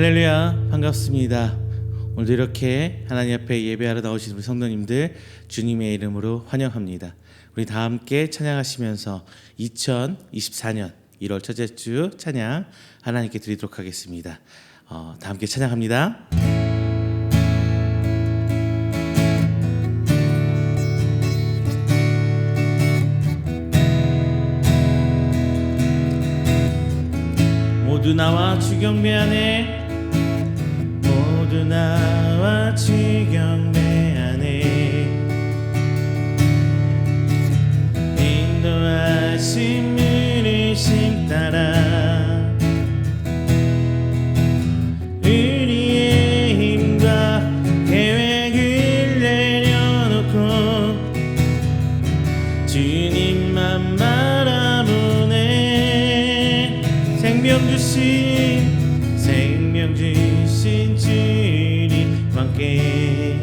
할렐루야, 반갑습니다. 오늘도 이렇게 하나님 앞에 예배하러 나오신 우리 성도님들 주님의 이름으로 환영합니다. 우리 다 함께 찬양하시면서 2024년 1월 첫째 주 찬양 하나님께 드리도록 하겠습니다. 다 함께 찬양합니다. 모두 나와 주 경배하네. 모두 나와 주 경배하네. 인도하신 은혜심 따라 우리의 힘과 계획을 내려놓고 주님만 바라보네. 생명 주신 주님 함께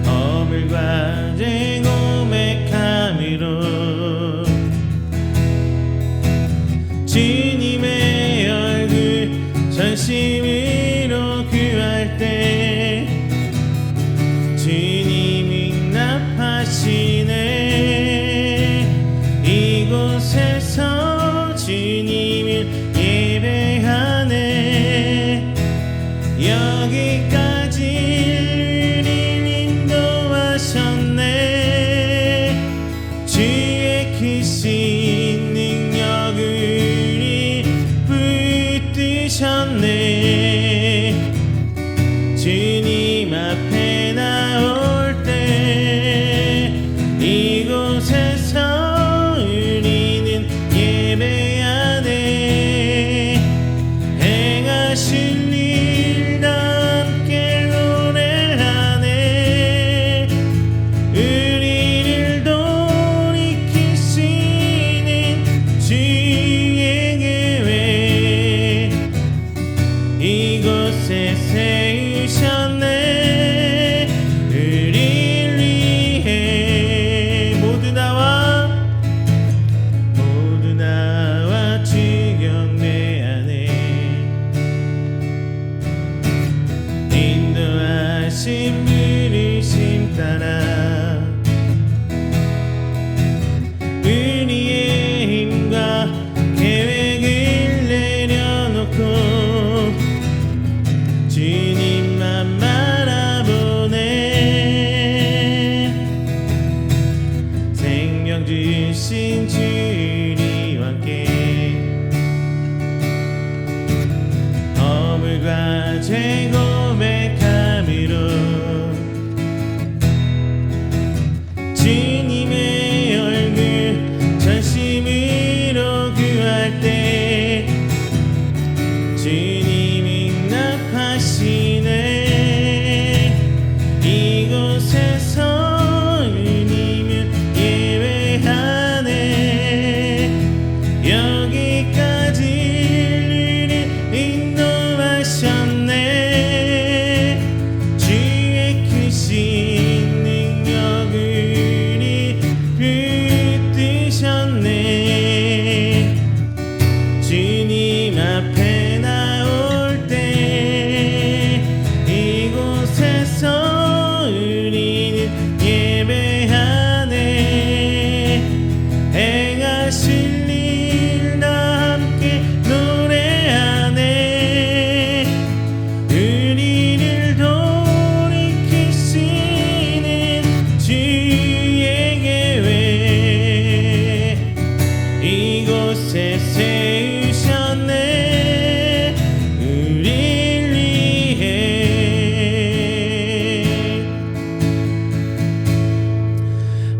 허물과 죄 고백함으로 주님의 얼굴 전심으로 구할 때 주님이 응답하시네. 이곳에서 주님을 예배하네. 여기까지 우리를 인도하셨네. 주의 크신 능력을 붙드셨네. 주님 앞에 나올 때 이곳에서 우리는 예배하네. 행하신 일 함께 노래하네. 우리를 돌이키시는 주의 계획 이곳에 세우셨네. 우리를 위해 모두 나와 주 경배하네. 인도하신 부르심 따라 우리의 힘과 계획을 내려놓고 주님만 바라보네. 생명 주신 주님 함께 허물과 죄 고백함으로 주님의 얼굴 전심으로 구할 때 주님이 응답하시네. 이곳에서 주님을 예배하네. 여기까지 우리를 인도하셨네. 주의 크신 능력을 붙드셨네. 주님 앞에 나올 때 이곳에서 우리는 예배하네. 행하실 일 함께 노래하네. 우리를 돌이키시는 주의 계획 이곳에 세우셨네. 우리를 위해.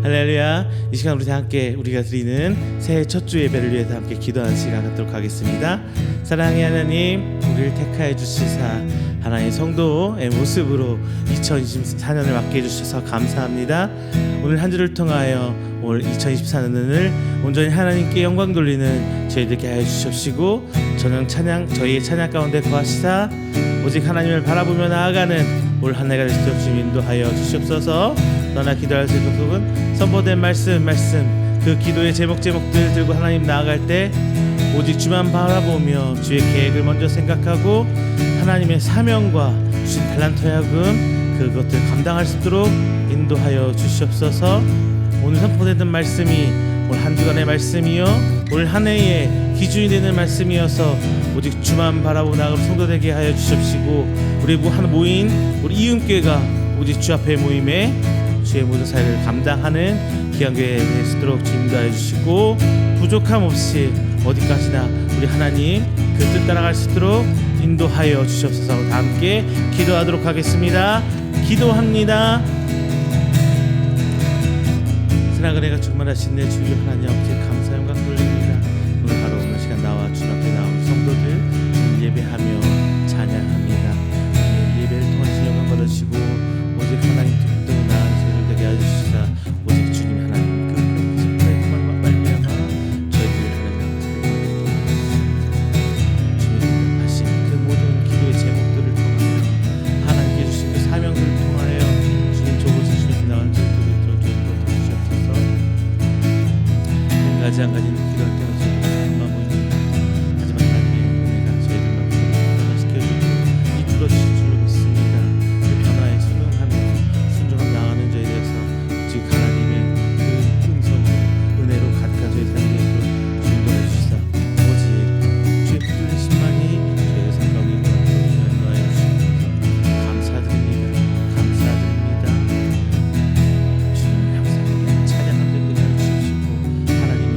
할렐루야. 이 시간 우리 다 함께 우리가 드리는 새해 첫 주 예배를 위해서 함께 기도하는 시간 갖도록 하겠습니다. 사랑의 하나님, 우리를 택하여 주시사 하나님의 성도의 모습으로 2024년을 맞게 해주셔서 감사합니다. 오늘 한 주를 통하여 올 2024년을 온전히 하나님께 영광 돌리는 저희들께 하여 주시옵시고 저희의 찬양 가운데 거하시사 오직 하나님을 바라보며 나아가는 올 한 해가 되시도록 주님 인도하여 주시옵소서. 너나 기도할 수 있는 부분 선포된 말씀 그 기도의 제목들 들고 하나님 나아갈 때 오직 주만 바라보며 주의 계획을 먼저 생각하고 하나님의 사명과 주신 달란트 하여금 그것들 감당할 수 있도록 인도하여 주시옵소서. 오늘 선포되는 말씀이 올 한 주간의 말씀이요 올 한 해의 기준이 되는 말씀이어서 오직 주만 바라보고 나아가 성도되게 하여 주십시고, 우리 한 모인 우리 이음교회가 오직 주 앞에 모임에 주의 모든 사역을 감당하는 귀한교회 될 수 있도록 인도하여 주시고, 부족함 없이 어디까지나 우리 하나님 그 뜻 따라갈 수 있도록 인도하여 주시옵소서. 다 함께 기도하도록 하겠습니다. 기도합니다. 사랑 은혜가 충만하신 내 주여 하나님 아버지 감사 영광 돌립니다. 오늘 바로 오늘 시간 나와 주 앞에 나온 성도들 예배하며 찬양합니다. 예배를 통하신 영광 받으시고 오직 하나님 뜻대로 나아가는 저희를 되게 해주시사 오직 주님 하나님 그 정말 말미암아 저희들을 하나님 주님 하신 그 모든 기도의 제목들을 통하여 하나님께 주신 그 사명들을 통하여 주님 조금씩 주님 나가는 저희들을 가지 안 가지는 기도할 때가 저희들만 모입니다. 하지만 하나님의 은혜가 저희들만 변화시켜주고 이끌어 주실 줄로 믿습니다. 그 변화에 순응하며 순종하며 나아가는 저희에 대해서 오직 하나님의 그 음성으로 은혜로 가득한 저희 삶에 인도해 주시사 오직 주의 부르심만이 저희의 삶을 인도하여 주시옵소서. 감사드립니다. 감사드립니다. 주님 항상 찬양하며 끝내 주시옵시고 하나님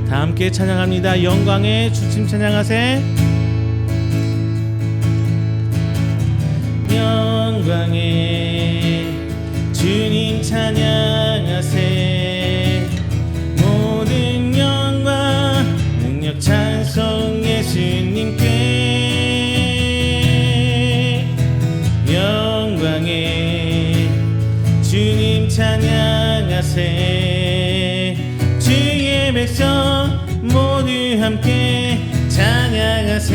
함께 찬양합니다. 영광의 주님 찬양하세. 영광의 주님 찬양하세. 모든 영광 능력 찬송 예수님께. 영광의 주님 찬양하세. 주의 백성 모두 함께 찬양하세.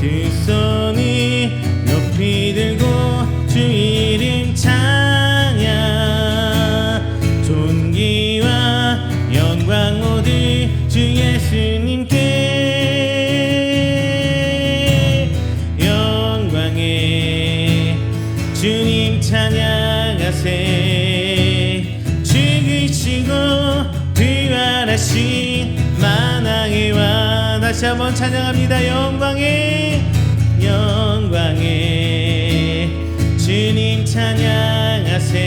두 손이 높이 들고 주 이름 찬양. 존귀와 영광 모두 주 예수님께. 영광의 주님 찬양하세. 죽으시고 부활하신 만왕의 왕. 다시 한번 찬양합니다. 영광의 주님 찬양하세.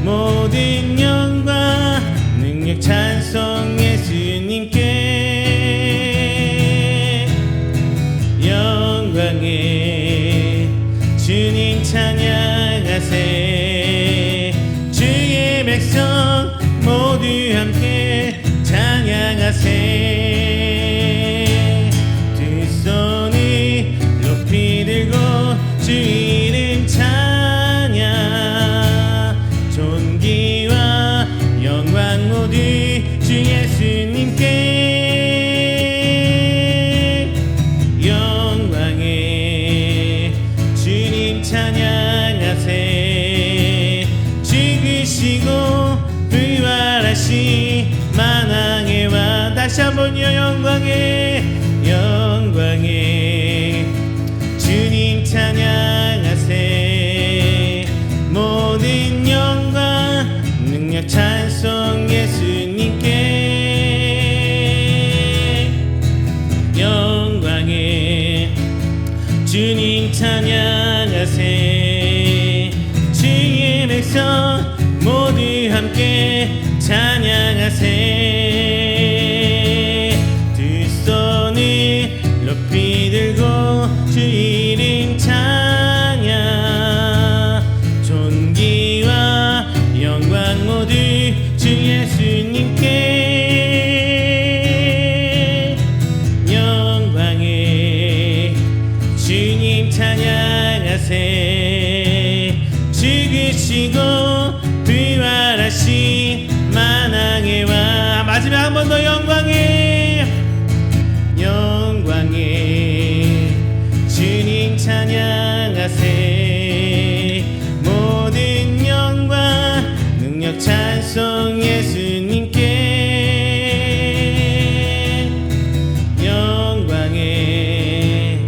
모든 영광 능력 찬송 예수님께. 영광의 주님 찬양하세. 주의 백성 모두 함께 찬양하세. 두 손이 높이 들고 주 이름 찬양. 존귀와 영광 모두 주 예수님께. 영광의 주님 찬양하세. 죽으시고 부활하신 만왕의 왕. 다시 한번요. 영광의 주님 찬양하세. 주의 백성 모두 함께 찬양하세. 두 손을 높이 들고 주 이름 찬양. 존귀와 영광 모두 주 예수님께. 영광에 주님 찬양하세. 죽으시고 부활하신 만왕의 왕. 마지막 한 번 더 영광에. 영광에 주님 찬양하세. 모든 영광 능력 찬송 예수님께. 영광에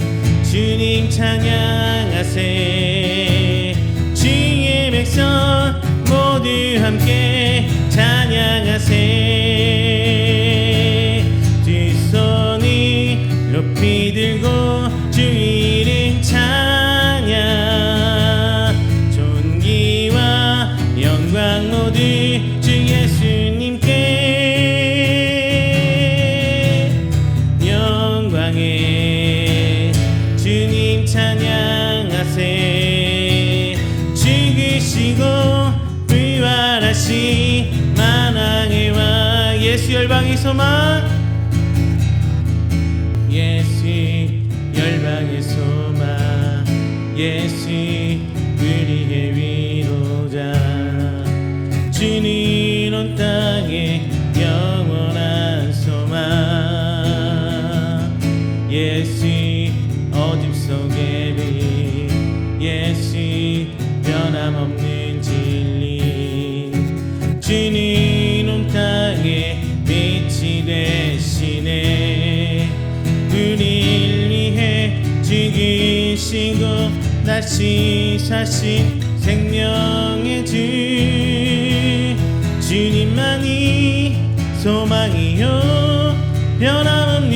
주님 찬양하세. 주의 백성 모두 함께 찬양하세. 두 손을 높이 들고 주 이름 찬양. 존귀와 영광 모두 주 예수님께. 영광에 주님 찬양하세. 죽으시고 부활하신 만왕의 왕. 예수 열방의 소망. 예수 열방의 소망. 예수 우리의 위로자. 주님 온 땅에 영원한 소망. 예수 어둠 속의 빛. 예수 변함없는 진리. 주님 온 땅에 빛이 되시네. 우리를 위해 죽으시고 다시 사신 생명의 주. 주님만이 소망이요 변함없는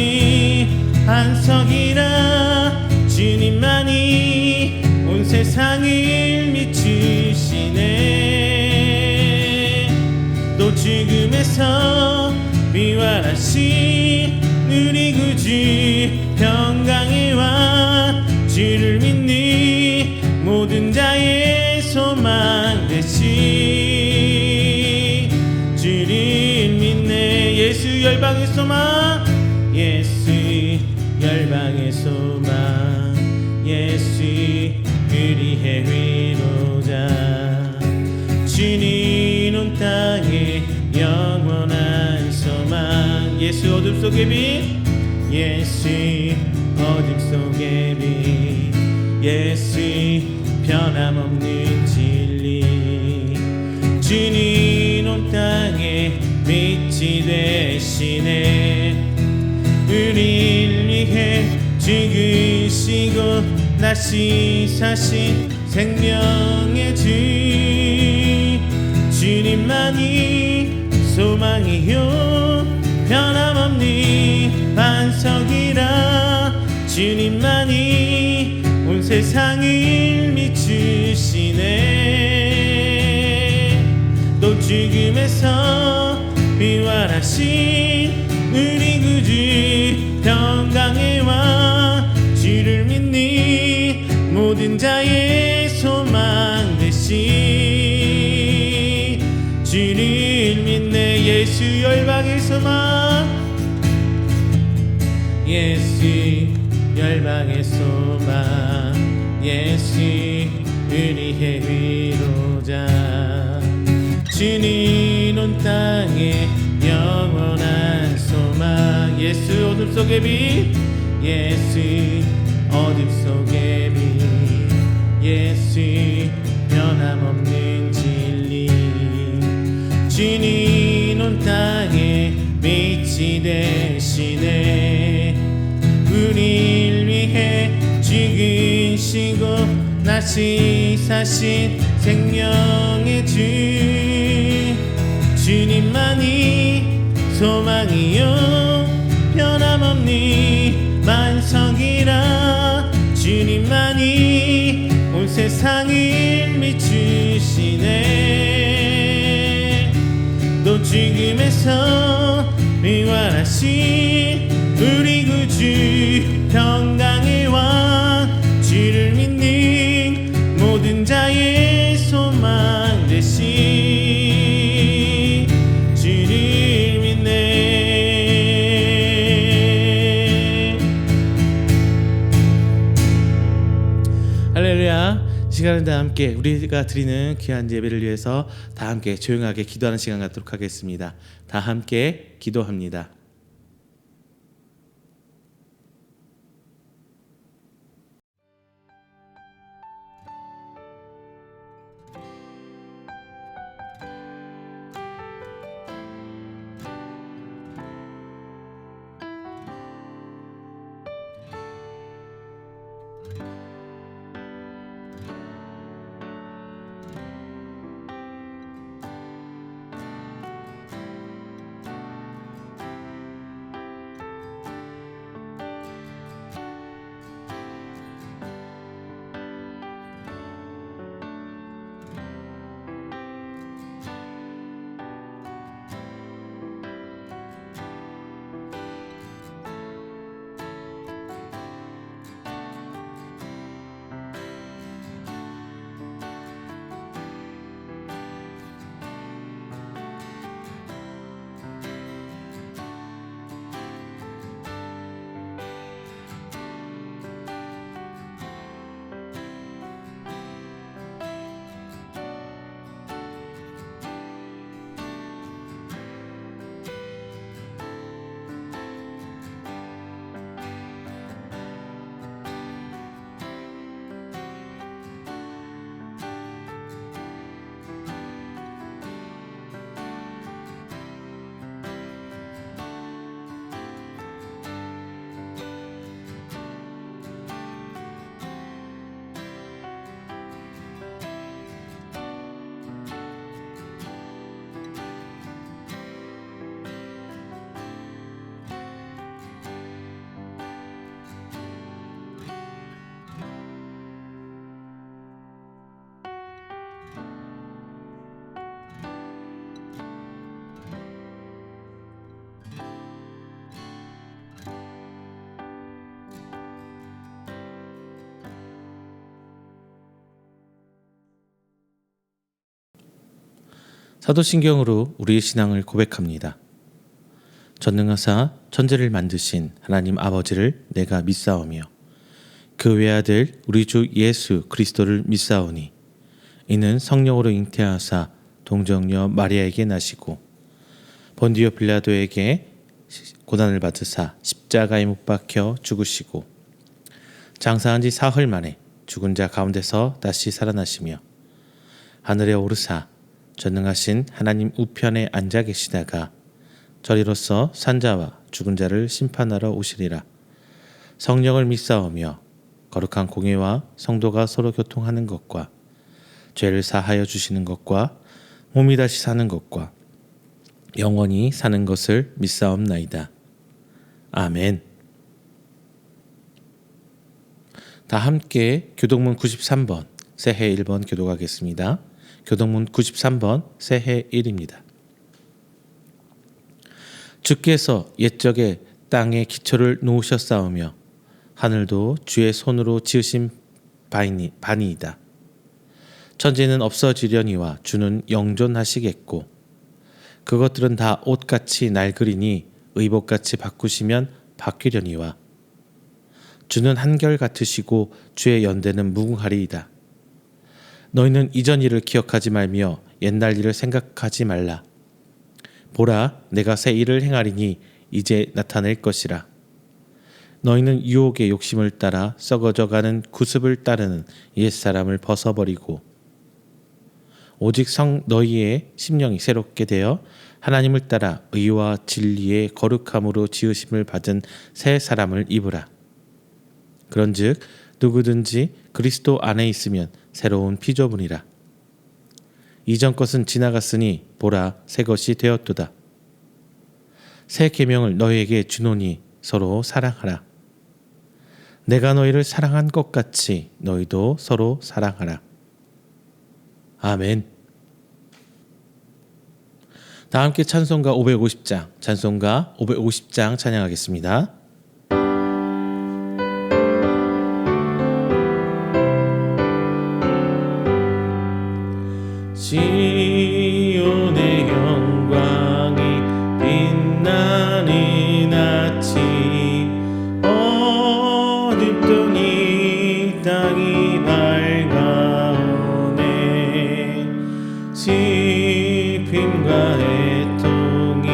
반석이라. 주님만이 온 세상을 비추시네. 또 죽음에서 부활하신 우리 구주 평강의 왕. 주를 믿는 모든 자의 소망 되시. 주를 믿네. 예수 열방의 소망. 예수 열방의 소망. 예수 우리의 위로자. 주님 온 땅에 영원한 소망. 예수 어둠 속의 빛. 예수 어둠 속의 빛. 예수 변함없는 진리. 주님 온 땅에 빛이 되시네. 우리를 위해 죽으시고 다시 사신 생명의 주. 주님만이 소망이요 변함없는 반석이라. 주님만이 온 세상을 비추시네. 또 죽음에서 부활하신 우리 구주 평강의 왕. 주를 믿는 모든 자의 소망 되시. 주를 믿네. 예수 열방의 소망. 예수 열방의 소망. 예수 우리의 위로자. 주님 온 땅에 영원한 소망. 예수 어둠 속의 빛. 예수 어둠 속의 빛. 예수 변함없는 진리. 주님 온 땅에 빛이 되시네. 우리를 위해 죽으시고 다시 사신 생명의 주. 주님만이 소망이요 변함없는 반석이라. 주님만이 되시네. 또 죽음에서 부활하신 우리 구주 평강의 왕, 주를 믿는 모든 자의 소망 되신 주를 믿네. 할렐루야. 이 시간은 다 함께 우리가 드리는 귀한 예배를 위해서 다 함께 조용하게 기도하는 시간 갖도록 하겠습니다. 다 함께 기도합니다. 사도신경으로 우리의 신앙을 고백합니다. 전능하사 천지를 만드신 하나님 아버지를 내가 믿사오며 그 외아들 우리 주 예수 그리스도를 믿사오니 이는 성령으로 잉태하사 동정녀 마리아에게 나시고 본디오 빌라도에게 고난을 받으사 십자가에 못 박혀 죽으시고 장사한 지 사흘 만에 죽은 자 가운데서 다시 살아나시며 하늘에 오르사 전능하신 하나님 우편에 앉아 계시다가 저리로서 산자와 죽은 자를 심판하러 오시리라. 성령을 믿사오며 거룩한 공회와 성도가 서로 교통하는 것과 죄를 사하여 주시는 것과 몸이 다시 사는 것과 영원히 사는 것을 믿사옵나이다. 아멘. 다 함께 교동문 93번 새해 1번 교독하겠습니다. 교동문 93번 새해 1입니다. 주께서 옛적에 땅에 기초를 놓으셨사오며 하늘도 주의 손으로 지으신 바니이다. 천지는 없어지려니와 주는 영존하시겠고 그것들은 다 옷같이 낡으리니 의복같이 바꾸시면 바뀌려니와 주는 한결같으시고 주의 연대는 무궁하리이다. 너희는 이전 일을 기억하지 말며 옛날 일을 생각하지 말라. 보라, 내가 새 일을 행하리니 이제 나타낼 것이라. 너희는 유혹의 욕심을 따라 썩어져가는 구습을 따르는 옛사람을 벗어버리고 오직 너희의 심령이 새롭게 되어 하나님을 따라 의와 진리의 거룩함으로 지으심을 받은 새 사람을 입으라. 그런즉 누구든지 그리스도 안에 있으면 새로운 피조물이라. 이전 것은 지나갔으니 보라 새 것이 되었도다. 새 계명을 너희에게 주노니 서로 사랑하라. 내가 너희를 사랑한 것 같이 너희도 서로 사랑하라. 아멘. 다 함께 찬송가 550장, 찬송가 550장 찬양하겠습니다. 시온의 영광이 빛나는 아침, 어둡던 이 땅이 밝아오네. 시편과 애통이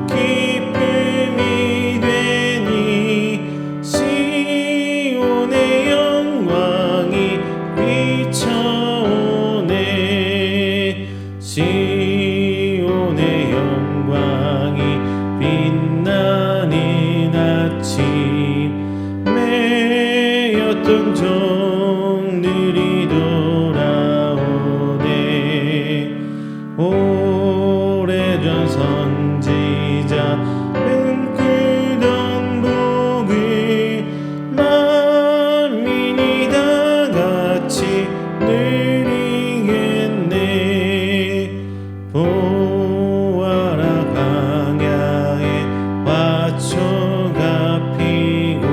기쁨이 되니, 시온의 영광이 비춰오네. 시온의 영광이 빛나는 아침, 매였던 종들이 돌아오네. 오래전 선지자 꿈꾸던 복을 만민이 다 같이 누리겠네. 보아라, 광야에 화초가 피고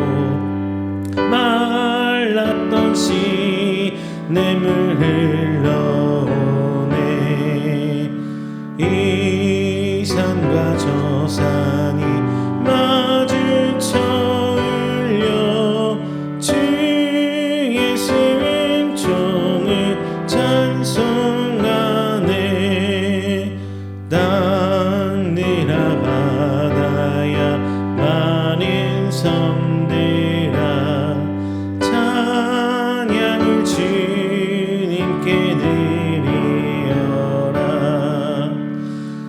말랐던 시냇물 흘러오네. 이 산과 저 산이 마주쳐 울려 주 예수의 종을 찬송하네. 땅들아 바다야 많은 섬들아 찬양을 주님께 드리어라.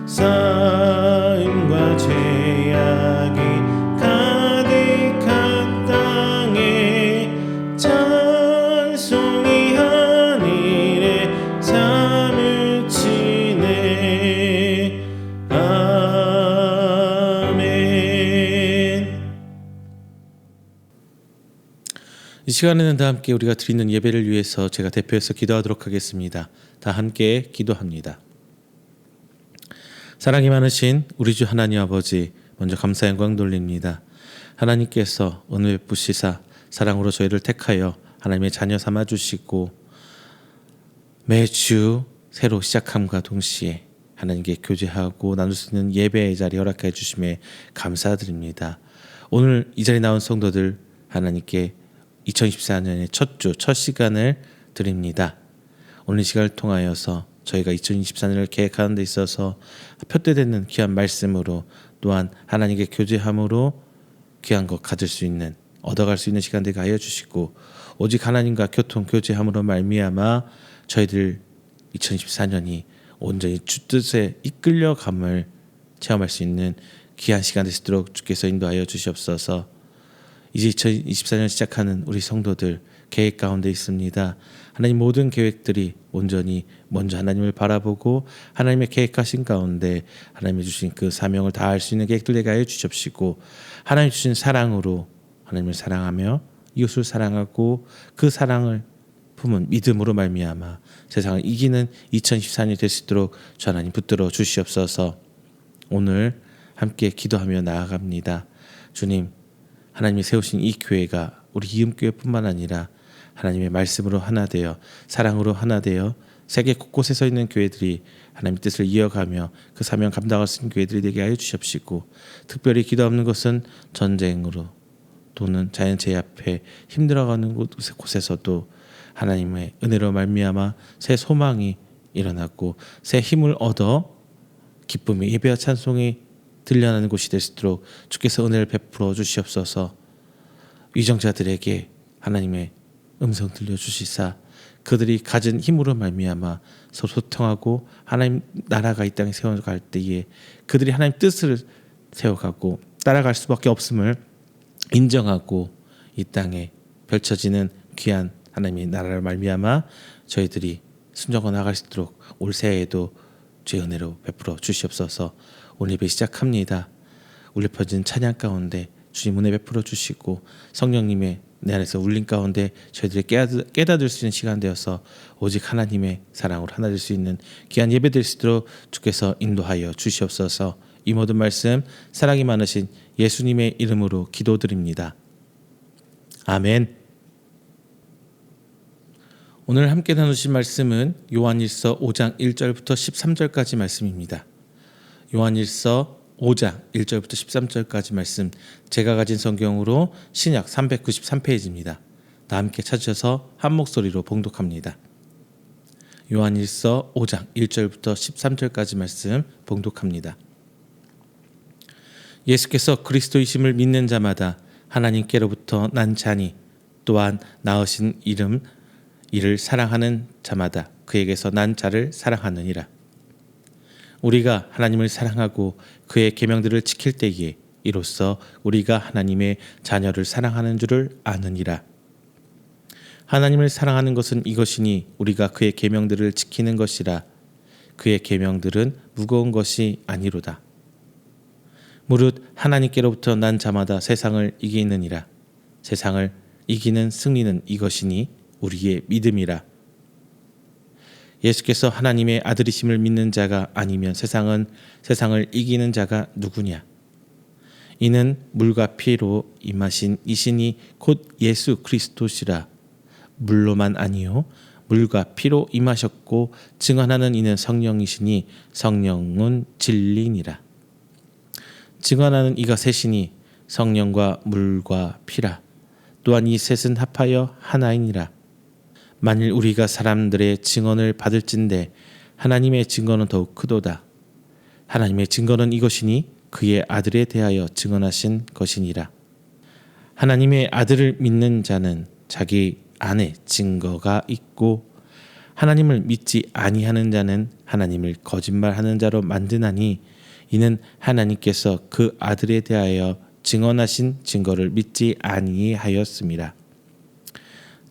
싸움과 죄악이 가득한 땅에 찬송이 하늘에 사무치네. 아멘. 이 시간에는 다 함께 우리가 드리는 예배를 위해서 제가 대표해서 기도하도록 하겠습니다. 다 함께 기도합니다. 사랑이 많으신 우리 주 하나님 아버지, 먼저 감사 영광 돌립니다. 하나님께서 은혜 베푸시사 사랑으로 저희를 택하여 하나님의 자녀 삼아 주시고, 매주 새로 시작함과 동시에 하나님께 교제하고 나눌 수 있는 예배의 자리 허락해 주심에 감사드립니다. 오늘 이 자리에 나온 성도들 하나님께 2024년의 첫 주, 첫 시간을 드립니다. 오늘 이 시간을 통하여서 저희가 2024년을 계획하는 데 있어서 표대되는 귀한 말씀으로, 또한 하나님께 교제함으로 귀한 것 가질 수 있는, 얻어갈 수 있는 시간 되게 하여 주시고, 오직 하나님과 교통 교제함으로 말미암아 저희들 2024년이 온전히 주 뜻에 이끌려감을 체험할 수 있는 귀한 시간 되시도록 주께서 인도하여 주시옵소서. 이제 2024년 시작하는 우리 성도들 계획 가운데 있습니다. 하나님 모든 계획들이 온전히 먼저 하나님을 바라보고 하나님의 계획하신 가운데 하나님이 주신 그 사명을 다할 수 있는 계획들 되게 하여 주십시고, 하나님 주신 사랑으로 하나님을 사랑하며 이웃을 사랑하고 그 사랑을 품은 믿음으로 말미암아 세상을 이기는 2024년이 될 수 있도록 주 하나님 붙들어 주시옵소서. 오늘 함께 기도하며 나아갑니다. 주님, 하나님이 세우신 이 교회가 우리 이음교회뿐만 아니라 하나님의 말씀으로 하나 되어 사랑으로 하나 되어 세계 곳곳에 있는 교회들이 하나님의 뜻을 이어가며 그 사명 감당할 수 있는 교회들이 되게 하여 주십시고, 특별히 기도 없는 것은 전쟁으로 또는 자연재해 앞에 힘들어가는 곳에서도 하나님의 은혜로 말미암아 새 소망이 일어나고 새 힘을 얻어 기쁨의 예배와 찬송이 들려나는 곳이 될 수 있도록 주께서 은혜를 베풀어 주시옵소서. 위정자들에게 하나님의 음성 들려주시사 그들이 가진 힘으로 말미암아 서로 소통하고 하나님 나라가 이 땅에 세워갈 때에 그들이 하나님 뜻을 세워가고 따라갈 수밖에 없음을 인정하고 이 땅에 펼쳐지는 귀한 하나님의 나라를 말미암아 저희들이 순종하고 나갈 수 있도록 올 새해에도 주의 은혜로 베풀어 주시옵소서. 오늘 예배 시작합니다. 울려 퍼진 찬양 가운데 주님 은혜 베풀어 주시고 성령님의 내 안에서 울림 가운데 저희들이 깨닫을 수 있는 시간 되어서 오직 하나님의 사랑으로 하나 될 수 있는 귀한 예배 될 수 있도록 주께서 인도하여 주시옵소서. 이 모든 말씀 사랑이 많으신 예수님의 이름으로 기도드립니다. 아멘. 오늘 함께 나누신 말씀은 요한일서 5장 1절부터 13절까지 말씀입니다. 요한일서 5장 1절부터 13절까지 말씀, 제가 가진 성경으로 신약 393페이지입니다. 다 함께 찾으셔서 한 목소리로 봉독합니다. 요한일서 5장 1절부터 13절까지 말씀 봉독합니다. 예수께서 그리스도이심을 믿는 자마다 하나님께로부터 난 자니 또한 낳으신 이를 사랑하는 자마다 그에게서 난 자를 사랑하느니라. 우리가 하나님을 사랑하고 그의 계명들을 지킬 때에 이로써 우리가 하나님의 자녀를 사랑하는 줄을 아느니라. 하나님을 사랑하는 것은 이것이니 우리가 그의 계명들을 지키는 것이라. 그의 계명들은 무거운 것이 아니로다. 무릇 하나님께로부터 난 자마다 세상을 이기느니라. 세상을 이기는 승리는 이것이니 우리의 믿음이라. 예수께서 하나님의 아들이심을 믿는 자가 아니면 세상을 이기는 자가 누구냐? 이는 물과 피로 임하신 이신이 곧 예수 그리스도시라. 물로만 아니요 물과 피로 임하셨고 증언하는 이는 성령이시니 성령은 진리니라. 증언하는 이가 셋이니 성령과 물과 피라. 또한 이 셋은 합하여 하나이니라. 만일 우리가 사람들의 증언을 받을진대 하나님의 증거는 더욱 크도다. 하나님의 증거는 이것이니 그의 아들에 대하여 증언하신 것이니라. 하나님의 아들을 믿는 자는 자기 안에 증거가 있고 하나님을 믿지 아니하는 자는 하나님을 거짓말하는 자로 만드나니 이는 하나님께서 그 아들에 대하여 증언하신 증거를 믿지 아니하였습니다.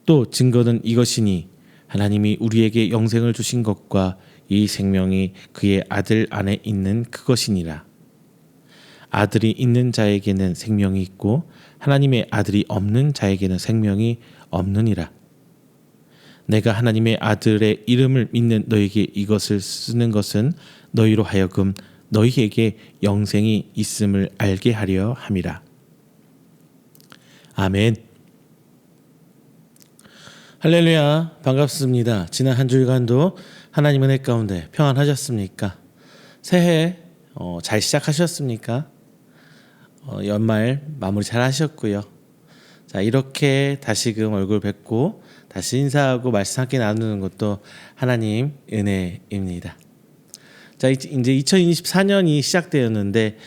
또 증거는 이것이니 하나님이 우리에게 영생을 주신 것과 이 생명이 그의 아들 안에 있는 그것이니라. 아들이 있는 자에게는 생명이 있고 하나님의 아들이 없는 자에게는 생명이 없느니라. 내가 하나님의 아들의 이름을 믿는 너에게 이것을 쓰는 것은 너희로 하여금 너희에게 영생이 있음을 알게 하려 함이라. 아멘. 할렐루야, 반갑습니다. 지난 한 주간도 하나님 은혜 가운데 평안하셨습니까? 새해 잘 시작하셨습니까? 연말 마무리 잘 하셨고요. 자, 이렇게 다시금 얼굴 뵙고 다시 인사하고 말씀 함께 나누는 것도 하나님 은혜입니다. 자, 이제 2024년이 시작되었는데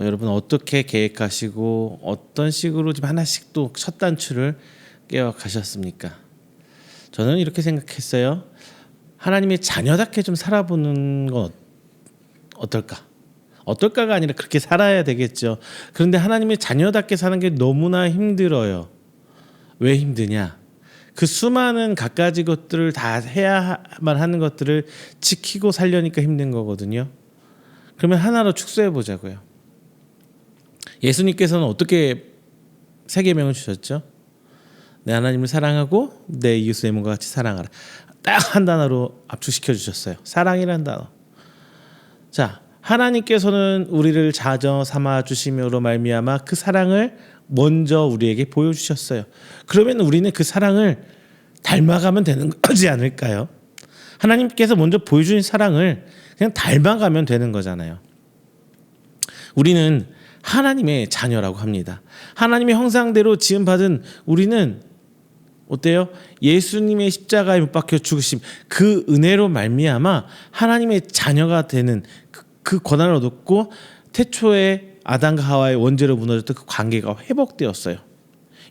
여러분 어떻게 계획하시고 어떤 식으로 좀 하나씩 또 첫 단추를 깨워 가셨습니까? 저는 이렇게 생각했어요. 하나님의 자녀답게 좀 살아보는 건 어떨까? 어떨까가 아니라 그렇게 살아야 되겠죠. 그런데 하나님의 자녀답게 사는 게 너무나 힘들어요. 왜 힘드냐? 그 수많은 갖가지 것들을 다 해야만 하는 것들을 지키고 살려니까 힘든 거거든요. 그러면 하나로 축소해 보자고요. 예수님께서는 어떻게 세 계명을 주셨죠? 내 하나님을 사랑하고 내 이웃의 몸과 같이 사랑하라. 딱 한 단어로 압축시켜 주셨어요. 사랑이라는 단어. 자, 하나님께서는 우리를 자녀 삼아 주심으로 말미암아 그 사랑을 먼저 우리에게 보여주셨어요. 그러면 우리는 그 사랑을 닮아가면 되는 거지 않을까요? 하나님께서 먼저 보여주신 사랑을 그냥 닮아가면 되는 거잖아요. 우리는 하나님의 자녀라고 합니다. 하나님의 형상대로 지음받은 우리는 어때요? 예수님의 십자가에 못 박혀 죽으심 그 은혜로 말미암아 하나님의 자녀가 되는 그 권한을 얻었고 태초에 아담과 하와의 원죄로 무너졌던 그 관계가 회복되었어요.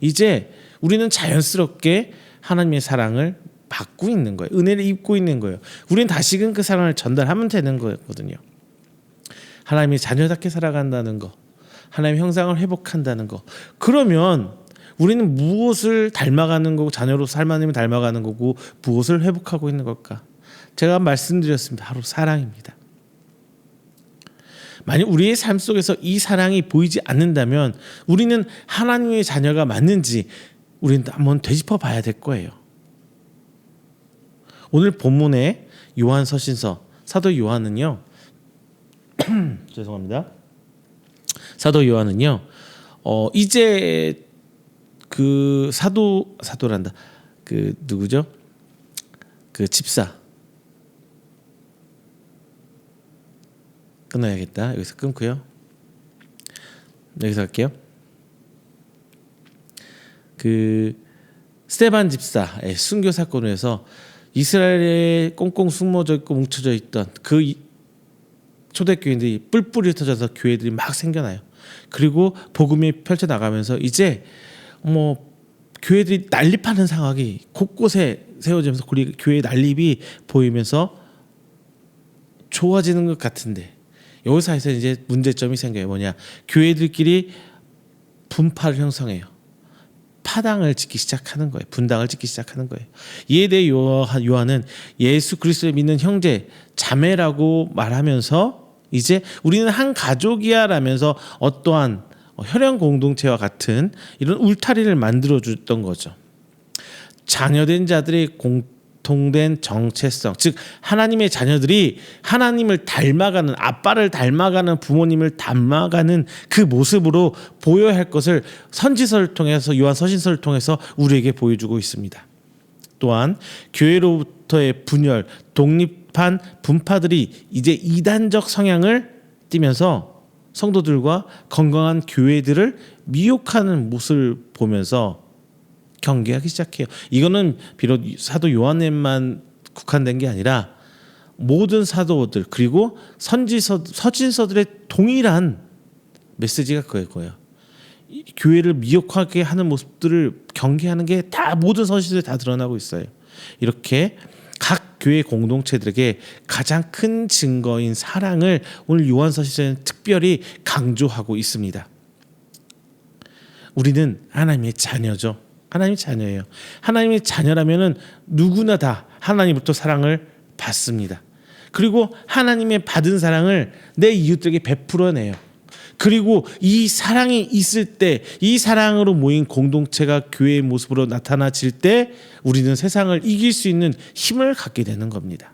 이제 우리는 자연스럽게 하나님의 사랑을 받고 있는 거예요. 은혜를 입고 있는 거예요. 우리는 다시금 그 사랑을 전달하면 되는 거거든요. 하나님의 자녀답게 살아간다는 거, 하나님의 형상을 회복한다는 거. 그러면 우리는 무엇을 닮아가는 거고 자녀로 하나님을 닮아가는 거고 무엇을 회복하고 있는 걸까? 제가 말씀드렸습니다. 바로 사랑입니다. 만약 우리의 삶 속에서 이 사랑이 보이지 않는다면 우리는 하나님의 자녀가 맞는지 우리는 한번 되짚어 봐야 될 거예요. 오늘 본문의 요한서신서 사도 요한은요. 죄송합니다. 사도 요한은요. 이제 그 사도란다. 그 누구죠? 그 집사. 끊어야겠다. 여기서 끊고요. 여기서 할게요. 그 스데반 집사의 순교 사건으로 해서 이스라엘에 꽁꽁 숨어져 있고 뭉쳐져 있던 그 초대교인들이 뿔뿔이 흩어져서 교회들이 막 생겨나요. 그리고 복음이 펼쳐나가면서 이제 교회들이 난립하는 상황이 곳곳에 세워지면서 교회 난립이 보이면서 좋아지는 것 같은데 여기 사이에서 이제 문제점이 생겨요. 뭐냐? 교회들끼리 분파를 형성해요. 파당을 짓기 시작하는 거예요. 분당을 짓기 시작하는 거예요. 이에 대해 요한은 예수 그리스도를 믿는 형제, 자매라고 말하면서 이제 우리는 한 가족이야 라면서 어떠한 혈연 공동체와 같은 이런 울타리를 만들어 줬던 거죠. 자녀된 자들의 공통된 정체성, 즉 하나님의 자녀들이 하나님을 닮아가는, 아빠를 닮아가는, 부모님을 닮아가는 그 모습으로 보여야 할 것을 선지서를 통해서, 요한서신서를 통해서 우리에게 보여주고 있습니다. 또한 교회로부터의 분열, 독립한 분파들이 이제 이단적 성향을 띠면서 성도들과 건강한 교회들을 미혹하는 모습을 보면서 경계하기 시작해요. 이거는 비록 사도 요한에만 국한된 게 아니라 모든 사도들 그리고 서신서들의 동일한 메시지가 그거예요. 교회를 미혹하게 하는 모습들을 경계하는 게 다 모든 서신서에 다 드러나고 있어요. 이렇게 각 교회 공동체들에게 가장 큰 증거인 사랑을 오늘 요한서신서는 특별히 강조하고 있습니다. 우리는 하나님의 자녀죠. 하나님의 자녀예요. 하나님의 자녀라면은 누구나 다 하나님부터 사랑을 받습니다. 그리고 하나님의 받은 사랑을 내 이웃들에게 베풀어내요. 그리고 이 사랑이 있을 때, 이 사랑으로 모인 공동체가 교회의 모습으로 나타나질 때 우리는 세상을 이길 수 있는 힘을 갖게 되는 겁니다.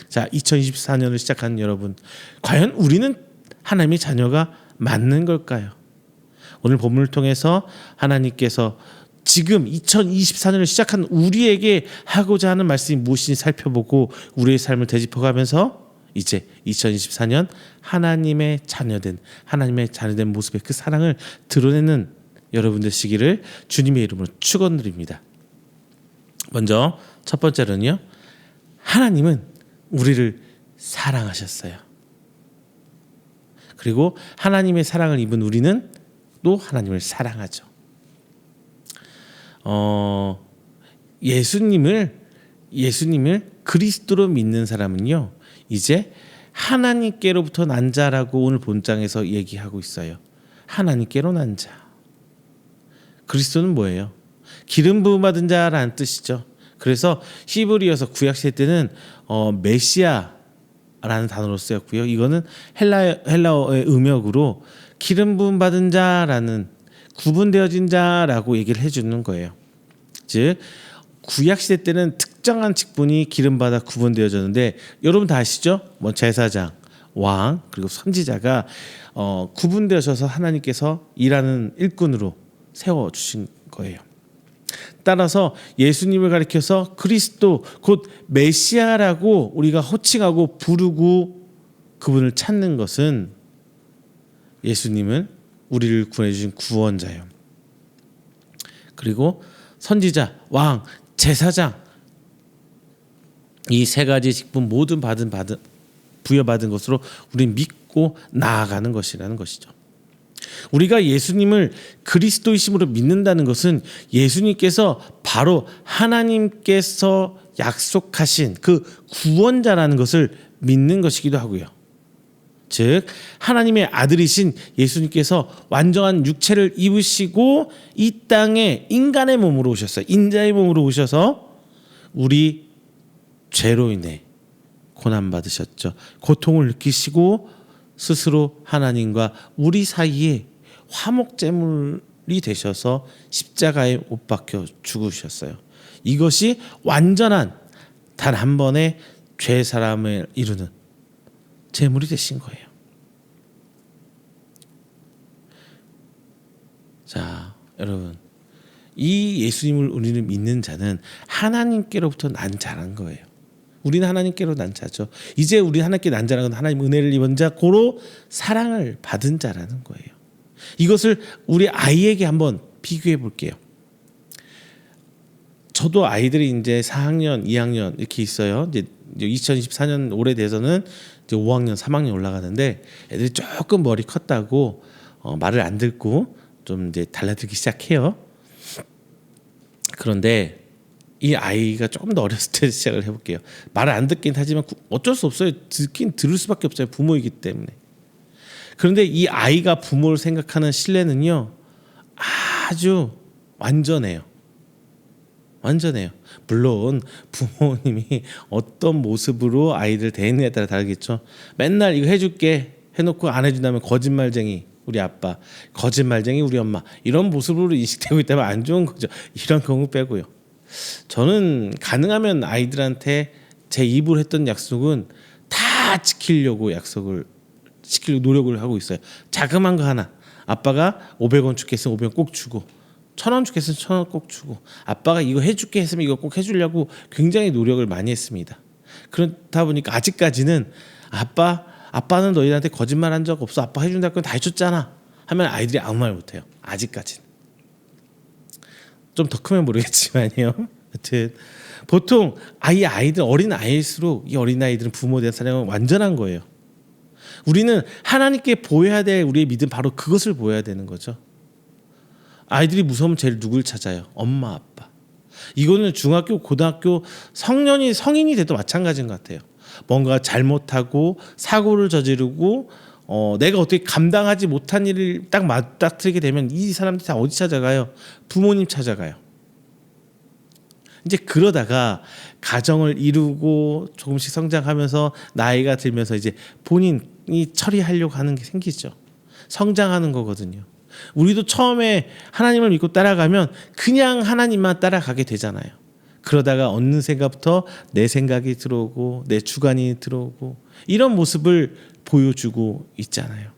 자, 2024년을 시작한 여러분, 과연 우리는 하나님의 자녀가 맞는 걸까요? 오늘 본문을 통해서 하나님께서 지금 2024년을 시작한 우리에게 하고자 하는 말씀이 무엇인지 살펴보고 우리의 삶을 되짚어가면서 이제 2024년 하나님의 자녀된 모습의 그 사랑을 드러내는 여러분 되시기를 주님의 이름으로 축원드립니다. 먼저 첫 번째로는요. 하나님은 우리를 사랑하셨어요. 그리고 하나님의 사랑을 입은 우리는 또 하나님을 사랑하죠. 예수님을 그리스도로 믿는 사람은요. 이제 하나님께로부터 난 자라고 오늘 본장에서 얘기하고 있어요. 하나님께로 난 자. 그리스도는 뭐예요? 기름 부음 받은 자라는 뜻이죠. 그래서 히브리어서 구약시대 때는 메시아라는 단어로 쓰였고요. 이거는 헬라어의 음역으로 기름 부음 받은 자라는 구분되어진 자라고 얘기를 해주는 거예요. 즉 구약시대 때는 특정한 직분이 기름받아 구분되어졌는데 여러분 다 아시죠? 제사장, 왕 그리고 선지자가 구분되어져서 하나님께서 일하는 일꾼으로 세워주신 거예요. 따라서 예수님을 가리켜서 그리스도 곧 메시아라고 우리가 호칭하고 부르고 그분을 찾는 것은 예수님은 우리를 구해주신 구원자예요. 그리고 선지자, 왕, 제사장 이 세 가지 직분 모두 부여받은 것으로 우리는 믿고 나아가는 것이라는 것이죠. 우리가 예수님을 그리스도이심으로 믿는다는 것은 예수님께서 바로 하나님께서 약속하신 그 구원자라는 것을 믿는 것이기도 하고요. 즉 하나님의 아들이신 예수님께서 완전한 육체를 입으시고 이 땅에 인간의 몸으로 오셨어요. 인자의 몸으로 오셔서 우리 죄로 인해 고난받으셨죠. 고통을 느끼시고 스스로 하나님과 우리 사이에 화목제물로 되셔서 십자가에 못 박혀 죽으셨어요. 이것이 완전한 단 한 번의 죄 사함을 이루는 제물이 되신 거예요. 자, 여러분, 이 예수님을 우리는 믿는 자는 하나님께로부터 난 자란 거예요. 우리는 하나님께로 난 자죠. 이제 우리 하나님께 난 자라는 하나님 은혜를 입은 자, 고로 사랑을 받은 자라는 거예요. 이것을 우리 아이에게 한번 비교해 볼게요. 저도 아이들이 이제 4학년, 2학년 이렇게 있어요. 이제 2024년 올해 돼서는 이제 5학년, 3학년 올라가는데 애들이 조금 머리 컸다고 말을 안 듣고 좀 이제 달라들기 시작해요. 그런데 이 아이가 조금 더 어렸을 때 시작을 해볼게요. 말을 안 듣긴 하지만 어쩔 수 없어요. 듣긴 들을 수밖에 없어요. 부모이기 때문에. 그런데 이 아이가 부모를 생각하는 신뢰는요, 아주 완전해요. 완전해요. 물론 부모님이 어떤 모습으로 아이들 대했느냐에 따라 다르겠죠. 맨날 이거 해줄게 해놓고 안 해준다면 거짓말쟁이 우리 아빠, 거짓말쟁이 우리 엄마, 이런 모습으로 인식되고 있다면 안 좋은 거죠. 이런 경우 빼고요. 저는 가능하면 아이들한테 제 입으로 했던 약속은 다 지키려고 노력을 하고 있어요. 자그만 거 하나, 아빠가 500원 줄게 했으면 500원 꼭 주고, 1,000원 줄게 했으면 1,000원 꼭 주고, 아빠가 이거 해줄게 했으면 이거 꼭 해주려고 굉장히 노력을 많이 했습니다. 그렇다 보니까 아직까지는 아빠는 너희한테 거짓말한 적 없어, 아빠 해준다고 건 다 해줬잖아 하면 아이들이 아무 말 못해요. 아직까지는. 좀 더 크면 모르겠지만요. 하여튼 보통 아이들 어린 아이일수록 이 어린 아이들은 부모에 대한 사랑은 완전한 거예요. 우리는 하나님께 보여야 될 우리의 믿음, 바로 그것을 보여야 되는 거죠. 아이들이 무서우면 제일 누굴 찾아요? 엄마, 아빠. 이거는 중학교, 고등학교, 성인이 돼도 마찬가지인 것 같아요. 뭔가 잘못하고 사고를 저지르고 내가 어떻게 감당하지 못한 일을 딱 맞닥뜨리게 되면 이 사람들이 다 어디 찾아가요? 부모님 찾아가요. 이제 그러다가 가정을 이루고 조금씩 성장하면서 나이가 들면서 이제 본인이 처리하려고 하는 게 생기죠. 성장하는 거거든요. 우리도 처음에 하나님을 믿고 따라가면 그냥 하나님만 따라가게 되잖아요. 그러다가 어느 생각부터 내 생각이 들어오고 내 주관이 들어오고 이런 모습을 보여주고 있잖아요.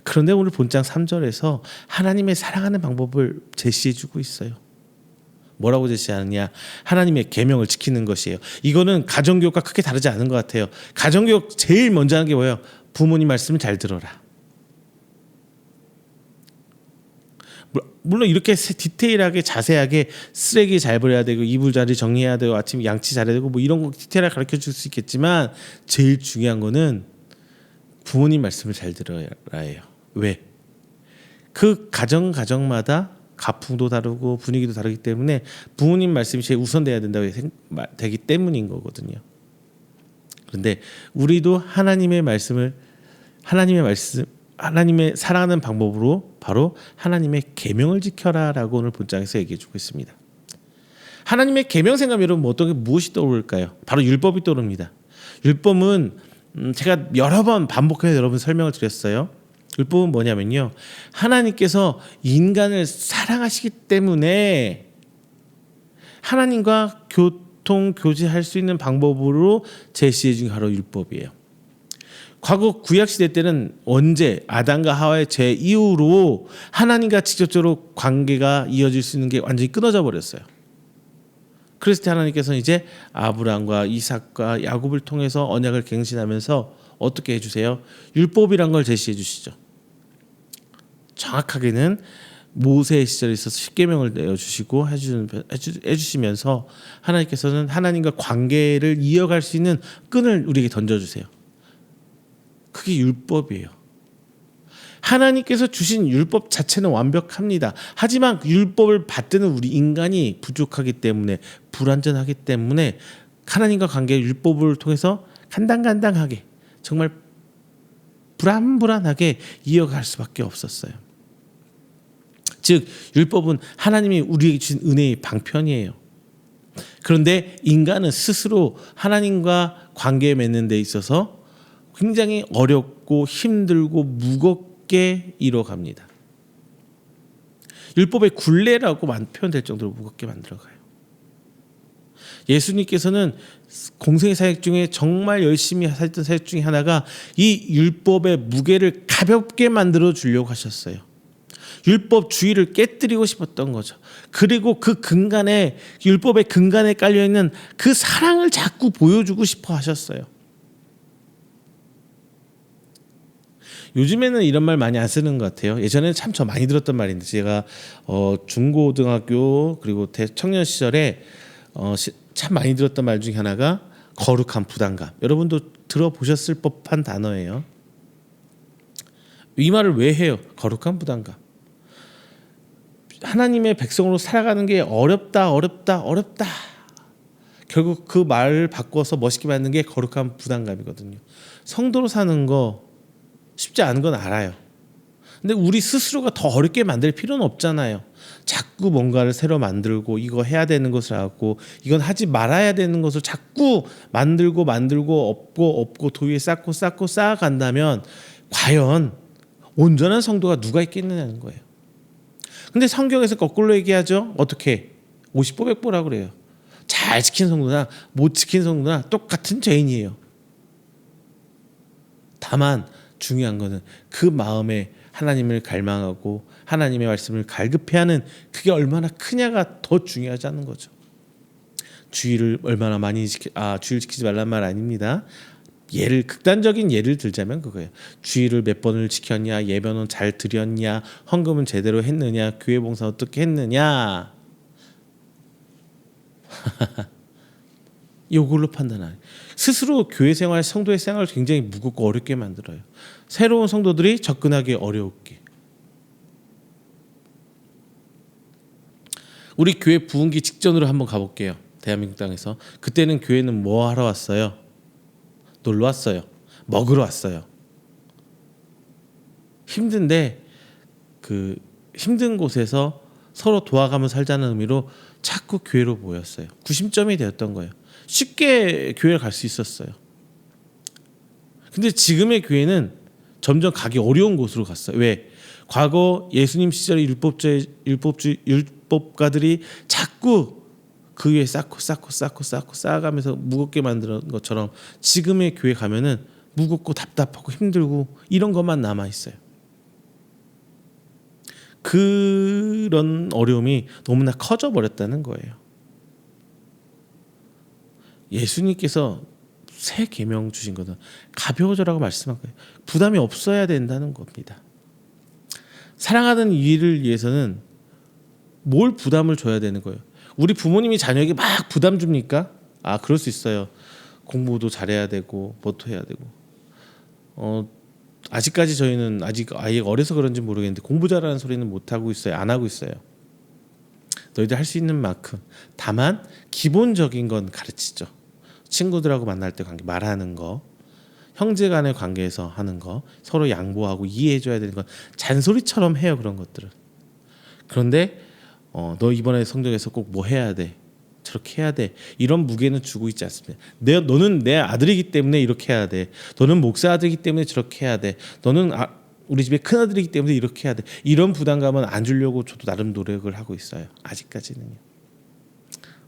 그런데 오늘 본장 3절에서 하나님의 사랑하는 방법을 제시해주고 있어요. 뭐라고 제시하느냐? 하나님의 계명을 지키는 것이에요. 이거는 가정교육과 크게 다르지 않은 것 같아요. 가정교육 제일 먼저 하는 게 뭐예요? 부모님 말씀을 잘 들어라. 물론 이렇게 디테일하게 자세하게 쓰레기 잘 버려야 되고 이불자리 정리해야 되고 아침 양치 잘해야 되고 뭐 이런 거 디테일하게 가르쳐 줄 수 있겠지만 제일 중요한 거는 부모님 말씀을 잘 들어야 해요. 왜? 그 가정마다 가풍도 다르고 분위기도 다르기 때문에 부모님 말씀이 제일 우선돼야 된다고 되기 때문인 거거든요. 그런데 우리도 하나님의 사랑하는 방법으로 바로 하나님의 계명을 지켜라라고 오늘 본장에서 얘기해주고 있습니다. 하나님의 계명 생각하면 여러분 무엇이 떠오를까요? 바로 율법이 떠오릅니다. 율법은 제가 여러 번 반복해서 여러분 설명을 드렸어요. 율법은 뭐냐면요, 하나님께서 인간을 사랑하시기 때문에 하나님과 교제할 수 있는 방법으로 제시해 준 게 바로 율법이에요. 과거 구약시대 때는 언제 아담과 하와의 죄 이후로 하나님과 직접적으로 관계가 이어질 수 있는 게 완전히 끊어져 버렸어요. 그랬을 때 하나님께서는 이제 아브라함과 이삭과 야곱을 통해서 언약을 갱신하면서 어떻게 해주세요? 율법이란 걸 제시해 주시죠. 정확하게는 모세 시절에 있어서 십계명을 내어주시고 해주시면서 하나님께서는 하나님과 관계를 이어갈 수 있는 끈을 우리에게 던져주세요. 그게 율법이에요. 하나님께서 주신 율법 자체는 완벽합니다. 하지만 율법을 받드는 우리 인간이 부족하기 때문에, 불완전하기 때문에 하나님과 관계 율법을 통해서 간당간당하게, 정말 불안불안하게 이어갈 수밖에 없었어요. 즉 율법은 하나님이 우리에게 주신 은혜의 방편이에요. 그런데 인간은 스스로 하나님과 관계 맺는 데 있어서 굉장히 어렵고 힘들고 무겁고 무겁게 이뤄갑니다. 율법의 굴레라고 표현될 정도로 무겁게 만들어가요. 예수님께서는 공생의 사역 중에 정말 열심히 하셨던 사역 중에 하나가 이 율법의 무게를 가볍게 만들어 주려고 하셨어요. 율법 주의를 깨뜨리고 싶었던 거죠. 그리고 그 근간에, 율법의 근간에 깔려있는 그 사랑을 자꾸 보여주고 싶어 하셨어요. 요즘에는 이런 말 많이 안 쓰는 것 같아요. 예전에는 참 저 많이 들었던 말인데, 제가 중고등학교 그리고 청년 시절에 참 많이 들었던 말 중에 하나가 거룩한 부담감. 여러분도 들어보셨을 법한 단어예요. 이 말을 왜 해요? 거룩한 부담감. 하나님의 백성으로 살아가는 게 어렵다. 결국 그 말을 바꿔서 멋있게 만든 게 거룩한 부담감이거든요. 성도로 사는 거 쉽지 않은 건 알아요. 근데 우리 스스로가 더 어렵게 만들 필요는 없잖아요. 자꾸 뭔가를 새로 만들고 이거 해야 되는 것을 하고 이건 하지 말아야 되는 것을 자꾸 만들고 없고 도위에 쌓고 쌓아간다면 과연 온전한 성도가 누가 있겠느냐는 거예요. 근데 성경에서 거꾸로 얘기하죠. 어떻게? 50보 100보라고 그래요. 잘 지킨 성도나 못 지킨 성도나 똑같은 죄인이에요. 다만 중요한 거는 그 마음에 하나님을 갈망하고 하나님의 말씀을 갈급해하는 그게 얼마나 크냐가 더 중요하다는 거죠. 주의를 얼마나 많이 주의를 지키지 말란 말 아닙니다. 극단적인 예를 들자면 그거예요. 주의를 몇 번을 지켰냐, 예배는 잘 드렸냐, 헌금은 제대로 했느냐, 교회 봉사 어떻게 했느냐. 이걸로 판단하는. 스스로 교회 생활, 성도의 생활을 굉장히 무겁고 어렵게 만들어요. 새로운 성도들이 접근하기 어렵게. 우리 교회 부흥기 직전으로 한번 가볼게요. 대한민국 땅에서. 그때는 교회는 뭐 하러 왔어요? 놀러 왔어요. 먹으러 왔어요. 힘든데 그 힘든 곳에서 서로 도와가며 살자는 의미로 자꾸 교회로 모였어요. 구심점이 되었던 거예요. 쉽게 교회를 갈 수 있었어요. 근데 지금의 교회는 점점 가기 어려운 곳으로 갔어요. 왜? 과거 예수님 시절의 율법가들이 자꾸 그 위에 쌓아가면서 무겁게 만드는 것처럼 지금의 교회 가면은 무겁고 답답하고 힘들고 이런 것만 남아 있어요. 그런 어려움이 너무나 커져 버렸다는 거예요. 예수님께서 새 계명 주신 것은 가벼워져라고 말씀한 거예요. 부담이 없어야 된다는 겁니다. 사랑하는 이를 위해서는 뭘 부담을 줘야 되는 거예요? 우리 부모님이 자녀에게 막 부담 줍니까? 그럴 수 있어요. 공부도 잘해야 되고 뭐도 해야 되고. 아직까지 저희는 아직 아이가 어려서 그런지 모르겠는데 공부 잘하는 소리는 못 하고 있어요. 안 하고 있어요. 너희들 할 수 있는 만큼. 다만 기본적인 건 가르치죠. 친구들하고 만날 때 관계, 말하는 거, 형제 간의 관계에서 하는 거, 서로 양보하고 이해해줘야 되는 건 잔소리처럼 해요. 그런 것들은. 그런데 너 이번에 성적에서 꼭 뭐 해야 돼, 저렇게 해야 돼, 이런 무게는 주고 있지 않습니다. 너는 내 아들이기 때문에 이렇게 해야 돼, 너는 목사 아들이기 때문에 저렇게 해야 돼, 너는 우리 집의 큰 아들이기 때문에 이렇게 해야 돼, 이런 부담감은 안 주려고 저도 나름 노력을 하고 있어요. 아직까지는요.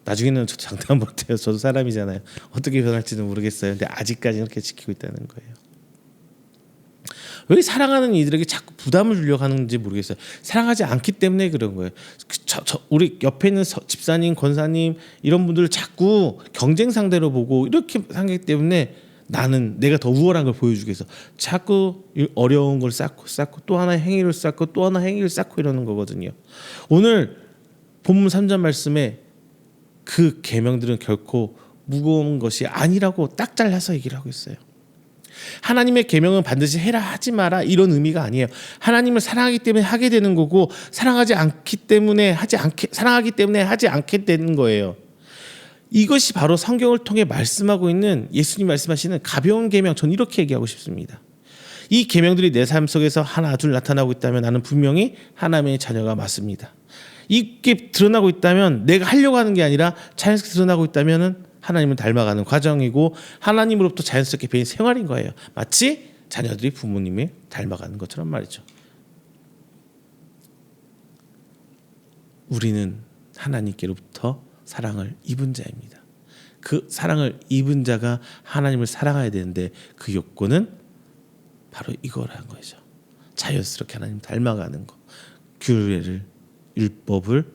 나중에는 저도 장담 못해요. 저도 사람이잖아요. 어떻게 변할지는 모르겠어요. 근데 아직까지는 이렇게 지키고 있다는 거예요. 왜 사랑하는 이들에게 자꾸 부담을 주려고 하는지 모르겠어요. 사랑하지 않기 때문에 그런 거예요. 우리 옆에 있는 집사님, 권사님 이런 분들을 자꾸 경쟁 상대로 보고 이렇게 하기 때문에 나는 내가 더 우월한 걸 보여주기 위해서 자꾸 어려운 걸 쌓고 또 하나의 행위를 쌓고 또 하나 행위를 쌓고 이러는 거거든요. 오늘 본문 3절 말씀에 그 계명들은 결코 무거운 것이 아니라고 딱 잘라서 얘기를 하고 있어요. 하나님의 계명은 반드시 해라 하지 마라 이런 의미가 아니에요. 하나님을 사랑하기 때문에 하게 되는 거고 사랑하기 때문에 하지 않게 되는 거예요. 이것이 바로 성경을 통해 말씀하고 있는 예수님 말씀하시는 가벼운 계명. 전 이렇게 얘기하고 싶습니다. 이 계명들이 내 삶 속에서 하나 둘 나타나고 있다면 나는 분명히 하나님의 자녀가 맞습니다. 이게 드러나고 있다면 내가 하려고 하는 게 아니라 자연스럽게 드러나고 있다면 하나님을 닮아가는 과정이고 하나님으로부터 자연스럽게 배인 생활인 거예요. 마치 자녀들이 부모님을 닮아가는 것처럼 말이죠. 우리는 하나님께로부터 사랑을 입은 자입니다. 그 사랑을 입은 자가 하나님을 사랑해야 되는데 그 요건은 바로 이거라는 거죠. 자연스럽게 하나님 닮아가는 거, 규례를 율법을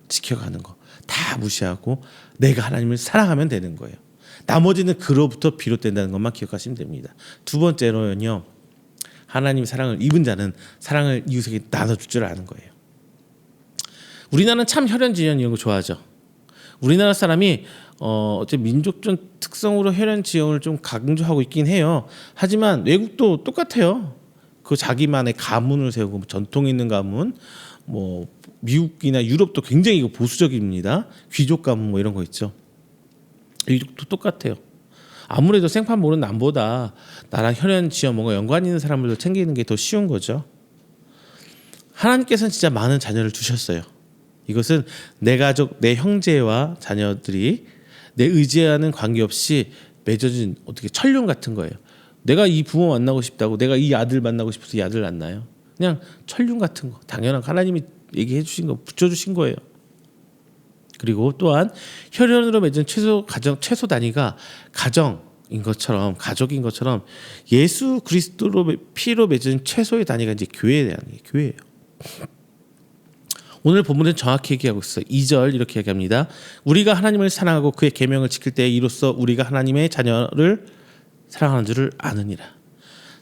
지켜가는 거 다 무시하고 내가 하나님을 사랑하면 되는 거예요. 나머지는 그로부터 비롯된다는 것만 기억하시면 됩니다. 두 번째로는요, 하나님의 사랑을 입은 자는 사랑을 이웃에게 나눠줄 줄 아는 거예요. 우리나라는 참 혈연지연 이런 거 좋아하죠. 우리나라 사람이 어째 민족적 특성으로 혈연지연을 좀 강조하고 있긴 해요. 하지만 외국도 똑같아요. 그 자기만의 가문을 세우고 전통 있는 가문, 뭐 미국이나 유럽도 굉장히 이거 보수적입니다. 귀족 가문 뭐 이런 거 있죠. 이것도 똑같아요. 아무래도 생판 모르는 남보다 나랑 혈연지연 뭔가 연관 있는 사람을 챙기는 게 더 쉬운 거죠. 하나님께서는 진짜 많은 자녀를 주셨어요. 이것은 내 가족, 내 형제와 자녀들이 내 의지하는 관계없이 맺어진 어떻게 천륜 같은 거예요. 내가 이 부모 만나고 싶다고, 내가 이 아들 만나고 싶어서 이 아들 낳나요? 그냥 천륜 같은 거, 당연한 하나님이 얘기해 주신 거, 붙여주신 거예요. 그리고 또한 혈연으로 맺은 최소 단위가 가정인 것처럼, 가족인 것처럼 예수 그리스도로 피로 맺은 최소의 단위가 이제 교회에 대한 게 교회예요. 오늘 본문은 정확히 얘기하고 있어요. 2절 이렇게 얘기합니다. 우리가 하나님을 사랑하고 그의 계명을 지킬 때 이로써 우리가 하나님의 자녀를 사랑하는 줄을 아느니라.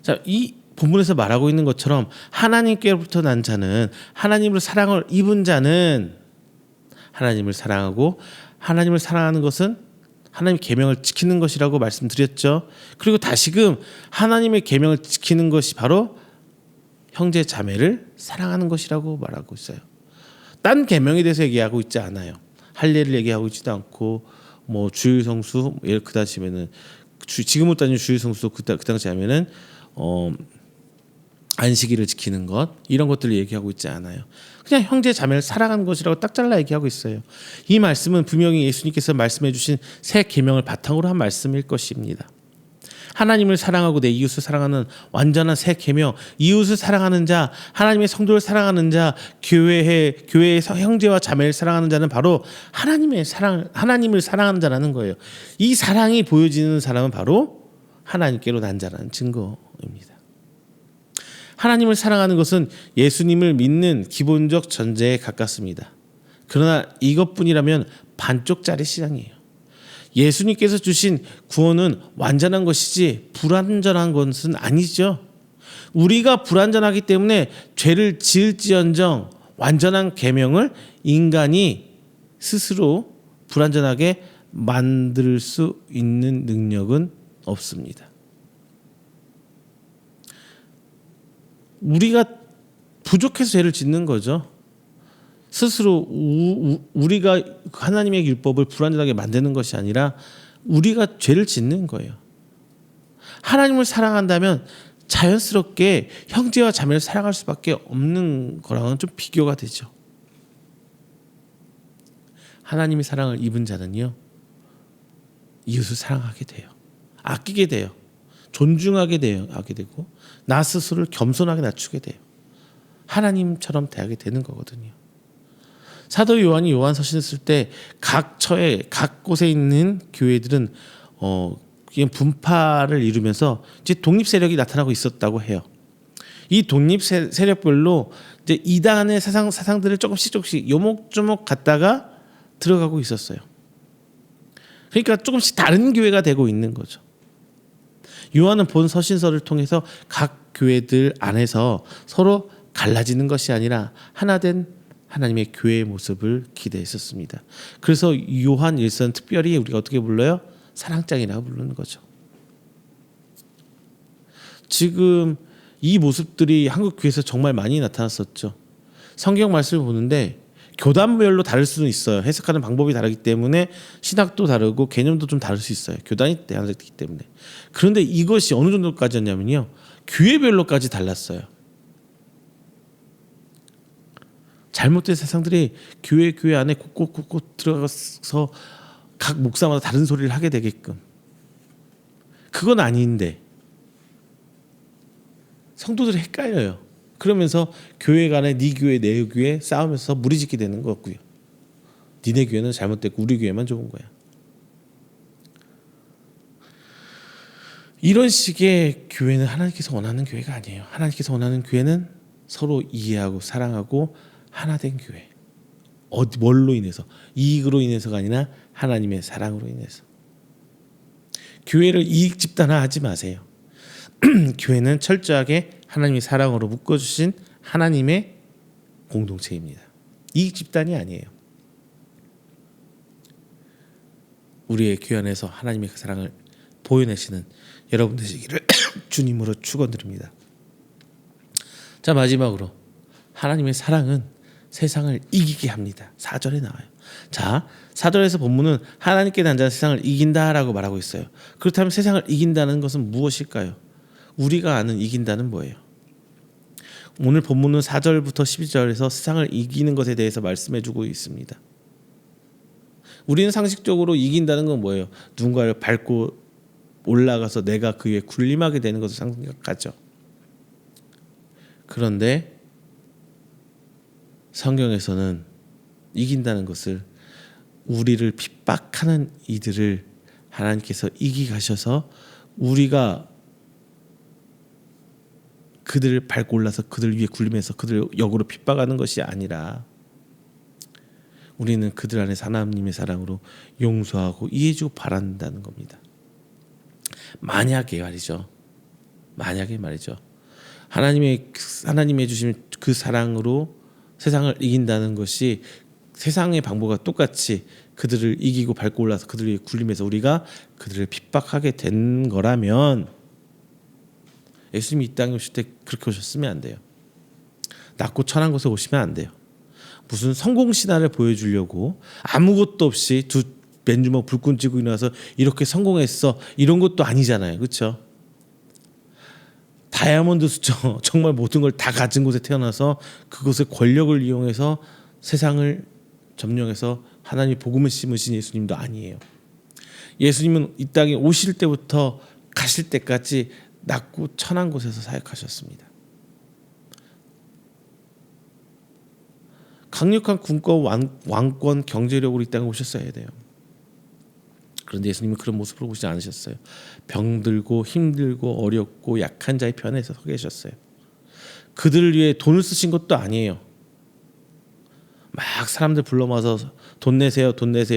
자, 이 본문에서 말하고 있는 것처럼 하나님께로부터 난 자는, 하나님으로 사랑을 입은 자는 하나님을 사랑하고, 하나님을 사랑하는 것은 하나님의 계명을 지키는 것이라고 말씀드렸죠. 그리고 다시금 하나님의 계명을 지키는 것이 바로 형제 자매를 사랑하는 것이라고 말하고 있어요. 딴 계명에 대해서 얘기하고 있지 않아요. 할례를 얘기하고 있지도 않고, 뭐 주일성수 그 다시면은 지금부터 따지는 주일성수 그 당시 하면은 안식일을 지키는 것, 이런 것들을 얘기하고 있지 않아요. 그냥 형제 자매를 사랑하는 것이라고 딱 잘라 얘기하고 있어요. 이 말씀은 분명히 예수님께서 말씀해 주신 새 계명을 바탕으로 한 말씀일 것입니다. 하나님을 사랑하고 내 이웃을 사랑하는 완전한 새 계명, 이웃을 사랑하는 자, 하나님의 성도를 사랑하는 자, 교회의 형제와 자매를 사랑하는 자는 바로 하나님을 사랑하는 자라는 거예요. 이 사랑이 보여지는 사람은 바로 하나님께로 난 자라는 증거입니다. 하나님을 사랑하는 것은 예수님을 믿는 기본적 전제에 가깝습니다. 그러나 이것뿐이라면 반쪽짜리 신앙이에요. 예수님께서 주신 구원은 완전한 것이지 불완전한 것은 아니죠. 우리가 불완전하기 때문에 죄를 지을지언정 완전한 계명을 인간이 스스로 불완전하게 만들 수 있는 능력은 없습니다. 우리가 부족해서 죄를 짓는 거죠. 스스로 우리가 하나님의 율법을 불완전하게 만드는 것이 아니라 우리가 죄를 짓는 거예요. 하나님을 사랑한다면 자연스럽게 형제와 자매를 사랑할 수밖에 없는 거랑은 좀 비교가 되죠. 하나님의 사랑을 입은 자는요, 이웃을 사랑하게 돼요. 아끼게 돼요. 존중하게 돼요. 하게 되고 나 스스로를 겸손하게 낮추게 돼요. 하나님처럼 대하게 되는 거거든요. 사도 요한이 요한서신을 쓸 때 각 처에 각 곳에 있는 교회들은 그냥 분파를 이루면서 이제 독립 세력이 나타나고 있었다고 해요. 이 독립 세력별로 이제 이단의 사상들을 조금씩 요목조목 갖다가 들어가고 있었어요. 그러니까 조금씩 다른 교회가 되고 있는 거죠. 요한은 본 서신서를 통해서 각 교회들 안에서 서로 갈라지는 것이 아니라 하나된 하나님의 교회의 모습을 기대했었습니다. 그래서 요한 일서는 특별히 우리가 어떻게 불러요? 사랑장이라고 부르는 거죠. 지금 이 모습들이 한국 교회에서 정말 많이 나타났었죠. 성경 말씀을 보는데 교단별로 다를 수는 있어요. 해석하는 방법이 다르기 때문에 신학도 다르고 개념도 좀 다를 수 있어요. 교단이 다르기 때문에. 그런데 이것이 어느 정도까지였냐면요, 교회별로까지 달랐어요. 잘못된 세상들이 교회 안에 곳곳 들어가서 각 목사마다 다른 소리를 하게 되게끔. 그건 아닌데 성도들이 헷갈려요. 그러면서 교회 간에 네 교회 내 교회 싸우면서 무리짓게 되는 거고요. 니네 교회는 잘못됐고 우리 교회만 좋은 거야. 이런 식의 교회는 하나님께서 원하는 교회가 아니에요. 하나님께서 원하는 교회는 서로 이해하고 사랑하고 하나 된 교회. 뭘로 인해서? 이익으로 인해서가 아니라 하나님의 사랑으로 인해서. 교회를 이익 집단화하지 마세요. 교회는 철저하게 하나님의 사랑으로 묶어주신 하나님의 공동체입니다. 이익 집단이 아니에요. 우리의 교회 안에서 하나님의 그 사랑을 보여내시는 여러분 되시기를 주님으로 축원드립니다. 자, 마지막으로 하나님의 사랑은 세상을 이기게 합니다. 4절에 나와요. 자, 4절에서 본문은 하나님께 단자는 세상을 이긴다라고 말하고 있어요. 그렇다면 세상을 이긴다는 것은 무엇일까요? 우리가 아는 이긴다는 뭐예요? 오늘 본문은 4절부터 12절에서 세상을 이기는 것에 대해서 말씀해주고 있습니다. 우리는 상식적으로 이긴다는 건 뭐예요? 누군가를 밟고 올라가서 내가 그 위에 군림하게 되는 것을 생각하죠. 그런데 성경에서는 이긴다는 것을 우리를 핍박하는 이들을 하나님께서 이기 가셔서 우리가 그들을 밟고 올라서 그들 위에 군림해서 그들을 역으로 핍박하는 것이 아니라 우리는 그들 안에서 하나님의 사랑으로 용서하고 이해해주고 바란다는 겁니다. 만약에 말이죠. 하나님의 주신 그 사랑으로 세상을 이긴다는 것이 세상의 방법과 똑같이 그들을 이기고 밟고 올라서 그들 위에 군림해서 우리가 그들을 핍박하게 된 거라면 예수님이 이 땅에 오실 때 그렇게 오셨으면 안 돼요. 낮고 천한 곳에 오시면 안 돼요. 무슨 성공 신화를 보여주려고 아무것도 없이 두 맨주먹 불끈 쥐고 일어나서 이렇게 성공했어 이런 것도 아니잖아요. 그렇죠? 다이아몬드 수저 정말 모든 걸 다 가진 곳에 태어나서 그것의 권력을 이용해서 세상을 점령해서 하나님의 복음을 심으신 예수님도 아니에요. 예수님은 이 땅에 오실 때부터 가실 때까지 낮고 천한 곳에서 사역하셨습니다. 강력한 군권 왕권 경제력으로 이 땅에 오셨어야 돼요. 그런데 예수님은 그런 모습으로 오시지 않으셨어요. 병들고 힘들고 어렵고 약한 자의 편에 서 계셨어요. 그들을 위해 돈을 쓰신 것도 아니에요. 막 사람들 불러 모아서 돈 내세요,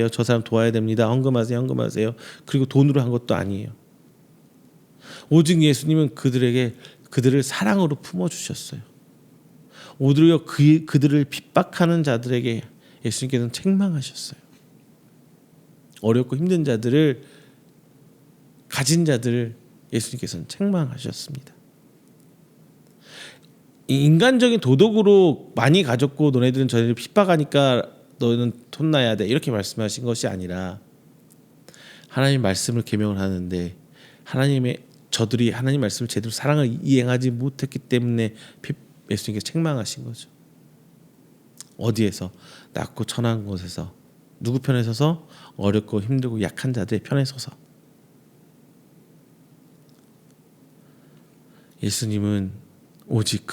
저 사람 도와야 됩니다, 헌금하세요. 그리고 돈으로 한 것도 아니에요. 오직 예수님은 그들을 사랑으로 품어주셨어요. 오히려 그들을 핍박하는 자들에게 예수님께서는 책망하셨어요. 어렵고 힘든 자들을 가진 자들을 예수님께서는 책망하셨습니다. 인간적인 도덕으로 많이 가졌고 너네들은 저희를 핍박하니까 너는 혼나야 돼 이렇게 말씀하신 것이 아니라 하나님 말씀을 계명을 하는데 저들이 하나님 말씀을 제대로 사랑을 이행하지 못했기 때문에 예수님께서 책망하신 거죠. 어디에서? 낮고 천한 곳에서 누구 편에 서서? 어렵고 힘들고 약한 자들의 편에 서서. 예수님은 오직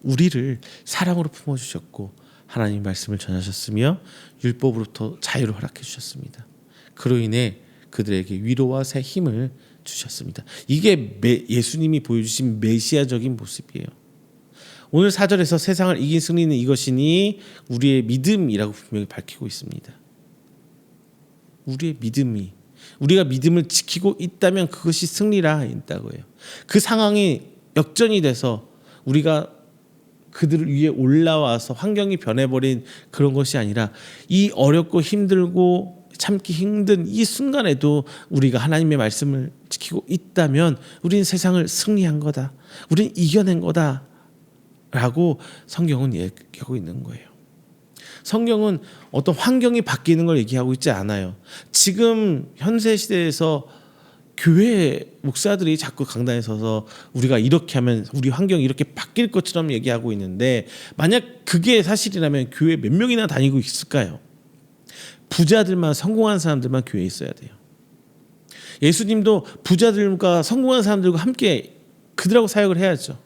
우리를 사랑으로 품어주셨고 하나님 말씀을 전하셨으며 율법으로부터 자유를 허락해 주셨습니다. 그로 인해 그들에게 위로와 새 힘을 주셨습니다. 이게 예수님이 보여주신 메시아적인 모습이에요. 오늘 4절에서 세상을 이긴 승리는 이것이니 우리의 믿음이라고 분명히 밝히고 있습니다. 우리의 믿음이 우리가 믿음을 지키고 있다면 그것이 승리라 있다고요. 그 상황이 역전이 돼서 우리가 그들 위에 올라와서 환경이 변해버린 그런 것이 아니라 이 어렵고 힘들고 참기 힘든 이 순간에도 우리가 하나님의 말씀을 지키고 있다면 우리는 세상을 승리한 거다. 우리는 이겨낸 거다. 라고 성경은 얘기하고 있는 거예요. 성경은 어떤 환경이 바뀌는 걸 얘기하고 있지 않아요. 지금 현세 시대에서 교회 목사들이 자꾸 강단에 서서 우리가 이렇게 하면 우리 환경이 이렇게 바뀔 것처럼 얘기하고 있는데 만약 그게 사실이라면 교회 몇 명이나 다니고 있을까요? 부자들만 성공한 사람들만 교회에 있어야 돼요. 예수님도 부자들과 성공한 사람들과 함께 그들하고 사역을 해야죠.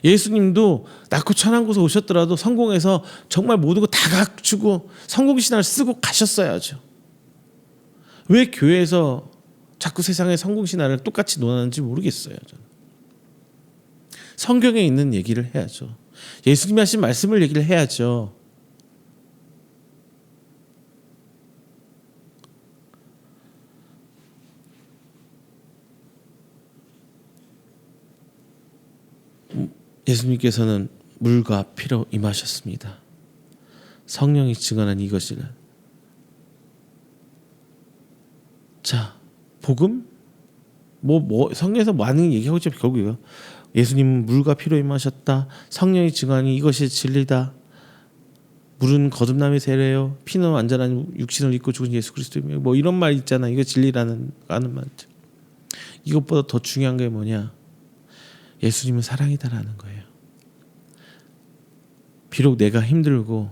예수님도 낳고 천한 곳에 오셨더라도 성공해서 정말 모든 거 다 갖추고 성공신화를 쓰고 가셨어야죠. 왜 교회에서 자꾸 세상의 성공신화를 똑같이 논하는지 모르겠어요. 저는. 성경에 있는 얘기를 해야죠. 예수님이 하신 말씀을 얘기를 해야죠. 예수님께서는 물과 피로 임하셨습니다. 성령이 증언한 이것이라. 자, 복음? 성경에서 많은 얘기하고 있죠. 결국에요. 예수님은 물과 피로 임하셨다. 성령이 증언하니 이것이 진리다. 물은 거듭남의 세례요. 피는 완전한 육신을 입고 죽은 예수 그리스도이며 뭐 이런 말 있잖아. 이거 진리라는 하는 말이죠. 이것보다 더 중요한 게 뭐냐? 예수님은 사랑이다라는 거예요. 비록 내가 힘들고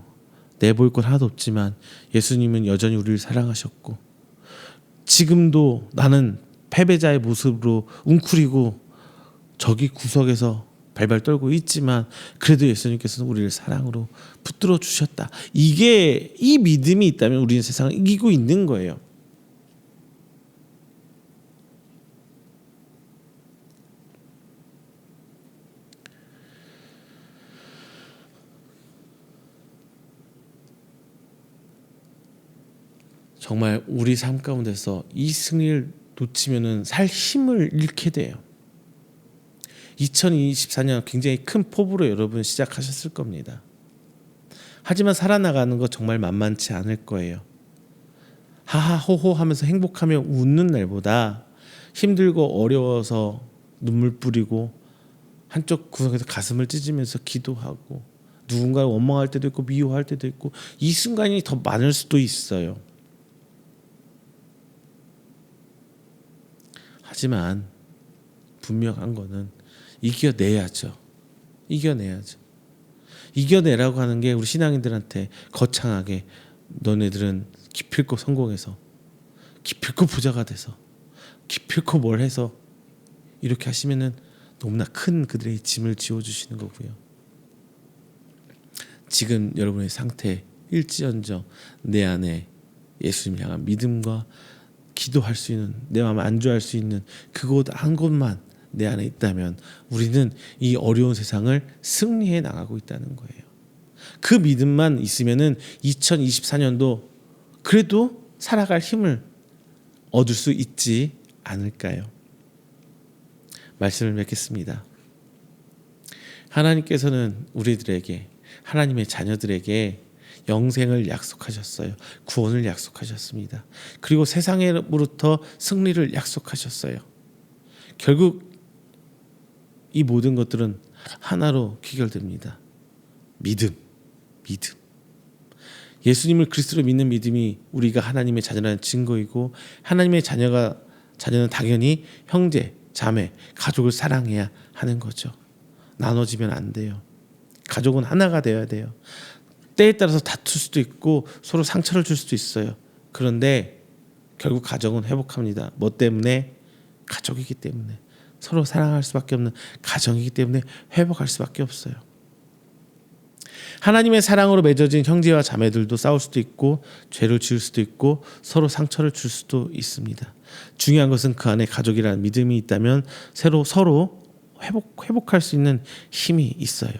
내볼 것 하나도 없지만 예수님은 여전히 우리를 사랑하셨고 지금도 나는 패배자의 모습으로 웅크리고 저기 구석에서 발발 떨고 있지만 그래도 예수님께서는 우리를 사랑으로 붙들어 주셨다. 이 믿음이 있다면 우리는 세상을 이기고 있는 거예요. 정말 우리 삶 가운데서 이 승리를 놓치면은 살 힘을 잃게 돼요. 2024년 굉장히 큰 포부로 여러분 시작하셨을 겁니다. 하지만 살아나가는 거 정말 만만치 않을 거예요. 하하호호 하면서 행복하며 웃는 날보다 힘들고 어려워서 눈물 뿌리고 한쪽 구석에서 가슴을 찢으면서 기도하고 누군가를 원망할 때도 있고 미워할 때도 있고 이 순간이 더 많을 수도 있어요. 하지만 분명한 거는 이겨내야죠. 이겨내라고 하는 게 우리 신앙인들한테 거창하게 너네들은 기필코 성공해서 기필코 부자가 돼서 기필코 뭘 해서 이렇게 하시면은 너무나 큰 그들의 짐을 지워주시는 거고요. 지금 여러분의 상태 일지언정 내 안에 예수님 향한 믿음과 기도할 수 있는 내 마음을 안주할 수 있는 그곳 한 곳만 내 안에 있다면 우리는 이 어려운 세상을 승리해 나가고 있다는 거예요. 그 믿음만 있으면은 2024년도 그래도 살아갈 힘을 얻을 수 있지 않을까요? 말씀을 맺겠습니다. 하나님께서는 우리들에게 하나님의 자녀들에게 영생을 약속하셨어요. 구원을 약속하셨습니다. 그리고 세상으로부터 승리를 약속하셨어요. 결국 이 모든 것들은 하나로 귀결됩니다. 믿음. 예수님을 그리스도로 믿는 믿음이 우리가 하나님의 자녀라는 증거이고 하나님의 자녀는 당연히 형제, 자매, 가족을 사랑해야 하는 거죠. 나눠지면 안 돼요. 가족은 하나가 되어야 돼요. 때에 따라서 다툴 수도 있고 서로 상처를 줄 수도 있어요. 그런데 결국 가정은 회복합니다. 뭐 때문에? 가족이기 때문에. 서로 사랑할 수밖에 없는 가정이기 때문에 회복할 수밖에 없어요. 하나님의 사랑으로 맺어진 형제와 자매들도 싸울 수도 있고 죄를 지을 수도 있고 서로 상처를 줄 수도 있습니다. 중요한 것은 그 안에 가족이라는 믿음이 있다면 서로 회복할 수 있는 힘이 있어요.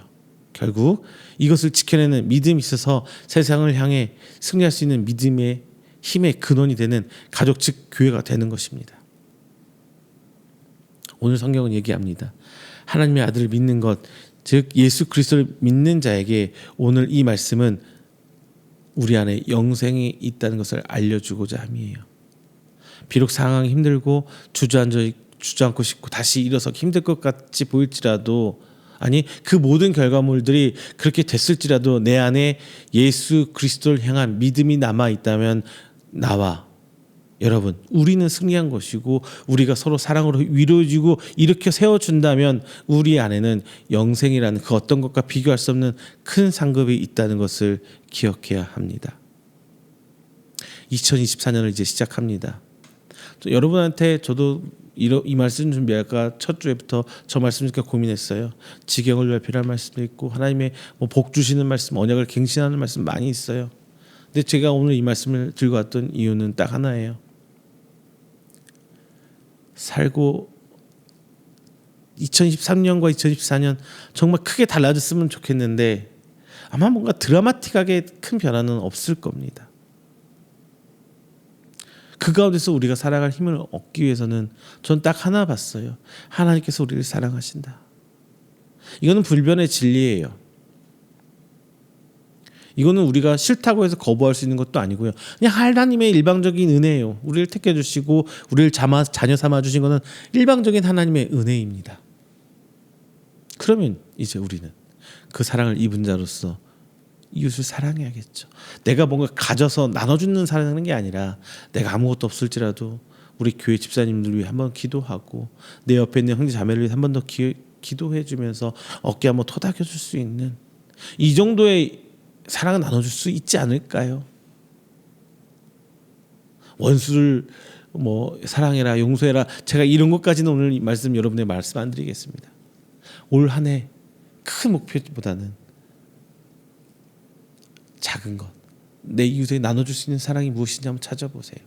결국 이것을 지켜내는 믿음이 있어서 세상을 향해 승리할 수 있는 믿음의 힘의 근원이 되는 가족 즉 교회가 되는 것입니다. 오늘 성경은 얘기합니다. 하나님의 아들을 믿는 것, 즉 예수 그리스도를 믿는 자에게 오늘 이 말씀은 우리 안에 영생이 있다는 것을 알려주고자 함이에요. 비록 상황이 힘들고 주저앉고 싶고 다시 일어서기 힘들 것 같이 보일지라도 아니 그 모든 결과물들이 그렇게 됐을지라도 내 안에 예수 그리스도를 향한 믿음이 남아있다면 나와 여러분 우리는 승리한 것이고 우리가 서로 사랑으로 위로해주고 일으켜 세워준다면 우리 안에는 영생이라는 그 어떤 것과 비교할 수 없는 큰 상급이 있다는 것을 기억해야 합니다. 2024년을 이제 시작합니다. 여러분한테 저도 이 말씀 준비할까 첫 주에부터 저 말씀 듣고 고민했어요. 지경을 넓히라는 말씀도 있고 하나님의 복 주시는 말씀, 언약을 갱신하는 말씀 많이 있어요. 근데 제가 오늘 이 말씀을 들고 왔던 이유는 딱 하나예요. 살고 2023년과 2024년 정말 크게 달라졌으면 좋겠는데 아마 뭔가 드라마틱하게 큰 변화는 없을 겁니다. 그 가운데서 우리가 살아갈 힘을 얻기 위해서는 전 딱 하나 봤어요. 하나님께서 우리를 사랑하신다. 이거는 불변의 진리예요. 이거는 우리가 싫다고 해서 거부할 수 있는 것도 아니고요. 그냥 하나님의 일방적인 은혜예요. 우리를 택해 주시고 우리를 자녀 삼아 주신 것은 일방적인 하나님의 은혜입니다. 그러면 이제 우리는 그 사랑을 입은 자로서 이웃을 사랑해야겠죠. 내가 뭔가 가져서 나눠주는 사랑하는 게 아니라 내가 아무것도 없을지라도 우리 교회 집사님들 위해 한번 기도하고 내 옆에 있는 형제 자매를 위해 한 번 더 기도해 주면서 어깨 한번 토닥여 줄 수 있는 이 정도의 사랑을 나눠줄 수 있지 않을까요? 원수를 사랑해라, 용서해라. 제가 이런 것까지는 오늘 이 말씀 여러분의 말씀 안 드리겠습니다. 올 한 해 큰 목표보다는 작은 것, 내 이웃에 나눠줄 수 있는 사랑이 무엇인지 한번 찾아보세요.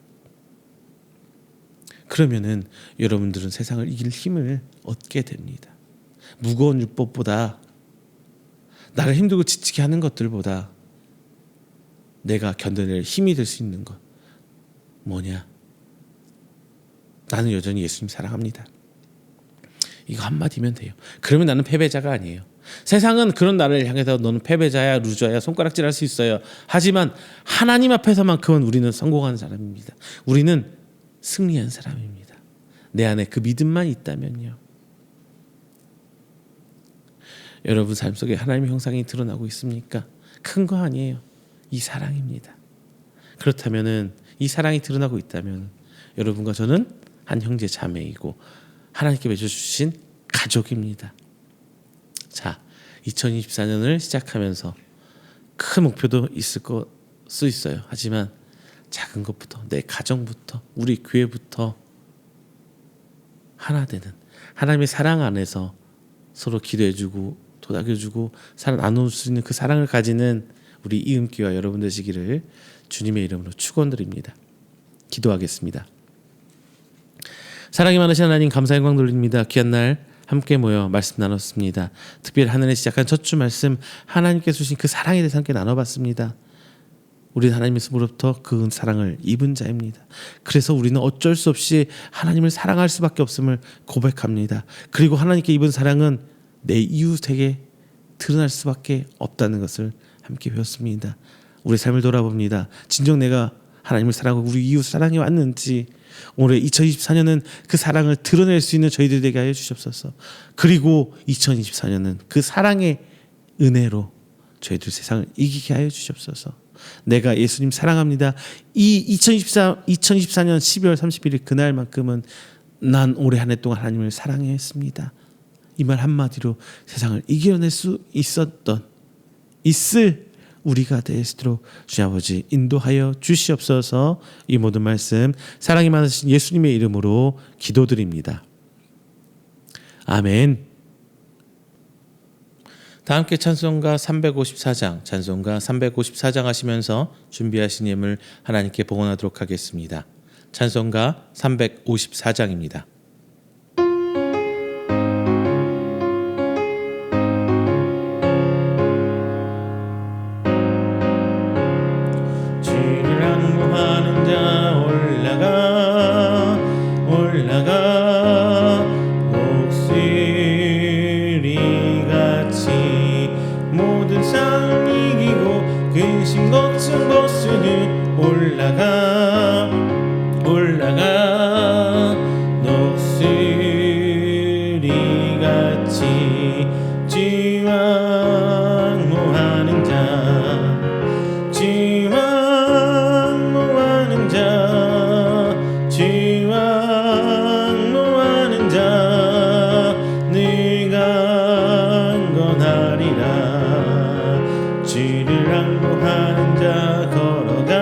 그러면은 여러분들은 세상을 이길 힘을 얻게 됩니다. 무거운 율법보다 나를 힘들고 지치게 하는 것들보다 내가 견뎌낼 힘이 될 수 있는 것 뭐냐? 나는 여전히 예수님 사랑합니다. 이거 한마디면 돼요. 그러면 나는 패배자가 아니에요. 세상은 그런 나를 향해서 너는 패배자야, 루저야, 손가락질할 수 있어요. 하지만 하나님 앞에서만큼은 우리는 성공한 사람입니다. 우리는 승리한 사람입니다. 내 안에 그 믿음만 있다면요. 여러분 삶 속에 하나님의 형상이 드러나고 있습니까? 큰 거 아니에요. 이 사랑입니다. 그렇다면은 이 사랑이 드러나고 있다면 여러분과 저는 한 형제 자매이고 하나님께 맺어주신 가족입니다. 자, 2024년을 시작하면서 큰 목표도 있을 수 있어요. 하지만 작은 것부터, 내 가정부터, 우리 교회부터 하나 되는 하나님의 사랑 안에서 서로 기도해주고 도닥여주고 나눌 수 있는 그 사랑을 가지는 우리 이음교와 여러분 되시기를 주님의 이름으로 축원드립니다. 기도하겠습니다. 사랑이 많으신 하나님 감사 영광 돌립니다. 귀한 날 함께 모여 말씀 나눴습니다. 특별히 한 해에 시작한 첫 주 말씀 하나님께서 주신 그 사랑에 대해서 함께 나눠봤습니다. 우리는 하나님께서로부터 그 사랑을 입은 자입니다. 그래서 우리는 어쩔 수 없이 하나님을 사랑할 수밖에 없음을 고백합니다. 그리고 하나님께 입은 사랑은 내 이웃에게 드러날 수밖에 없다는 것을 함께 배웠습니다. 우리 삶을 돌아봅니다. 진정 내가 하나님을 사랑하고 우리 이웃 사랑해 왔는지 올해 2024년은 그 사랑을 드러낼 수 있는 저희들 되게 하여 주시옵소서. 그리고 2024년은 그 사랑의 은혜로 저희들 세상을 이기게 하여 주시옵소서. 내가 예수님 사랑합니다. 이 2024년 12월 31일 그날만큼은 난 올해 한 해 동안 하나님을 사랑했습니다. 이 말 한마디로 세상을 이겨낼 수 있을 우리가 되도록 주님 아버지 인도하여 주시옵소서. 이 모든 말씀 사랑이 많으신 예수님의 이름으로 기도드립니다. 아멘. 다 함께 찬송가 354장 하시면서 준비하신 예물 하나님께 봉헌하도록 하겠습니다. 찬송가 354장입니다. 올라가 녹슬이같이 지왕모하는 자 네가 건하리라. 주를 항모하는 자 걸어가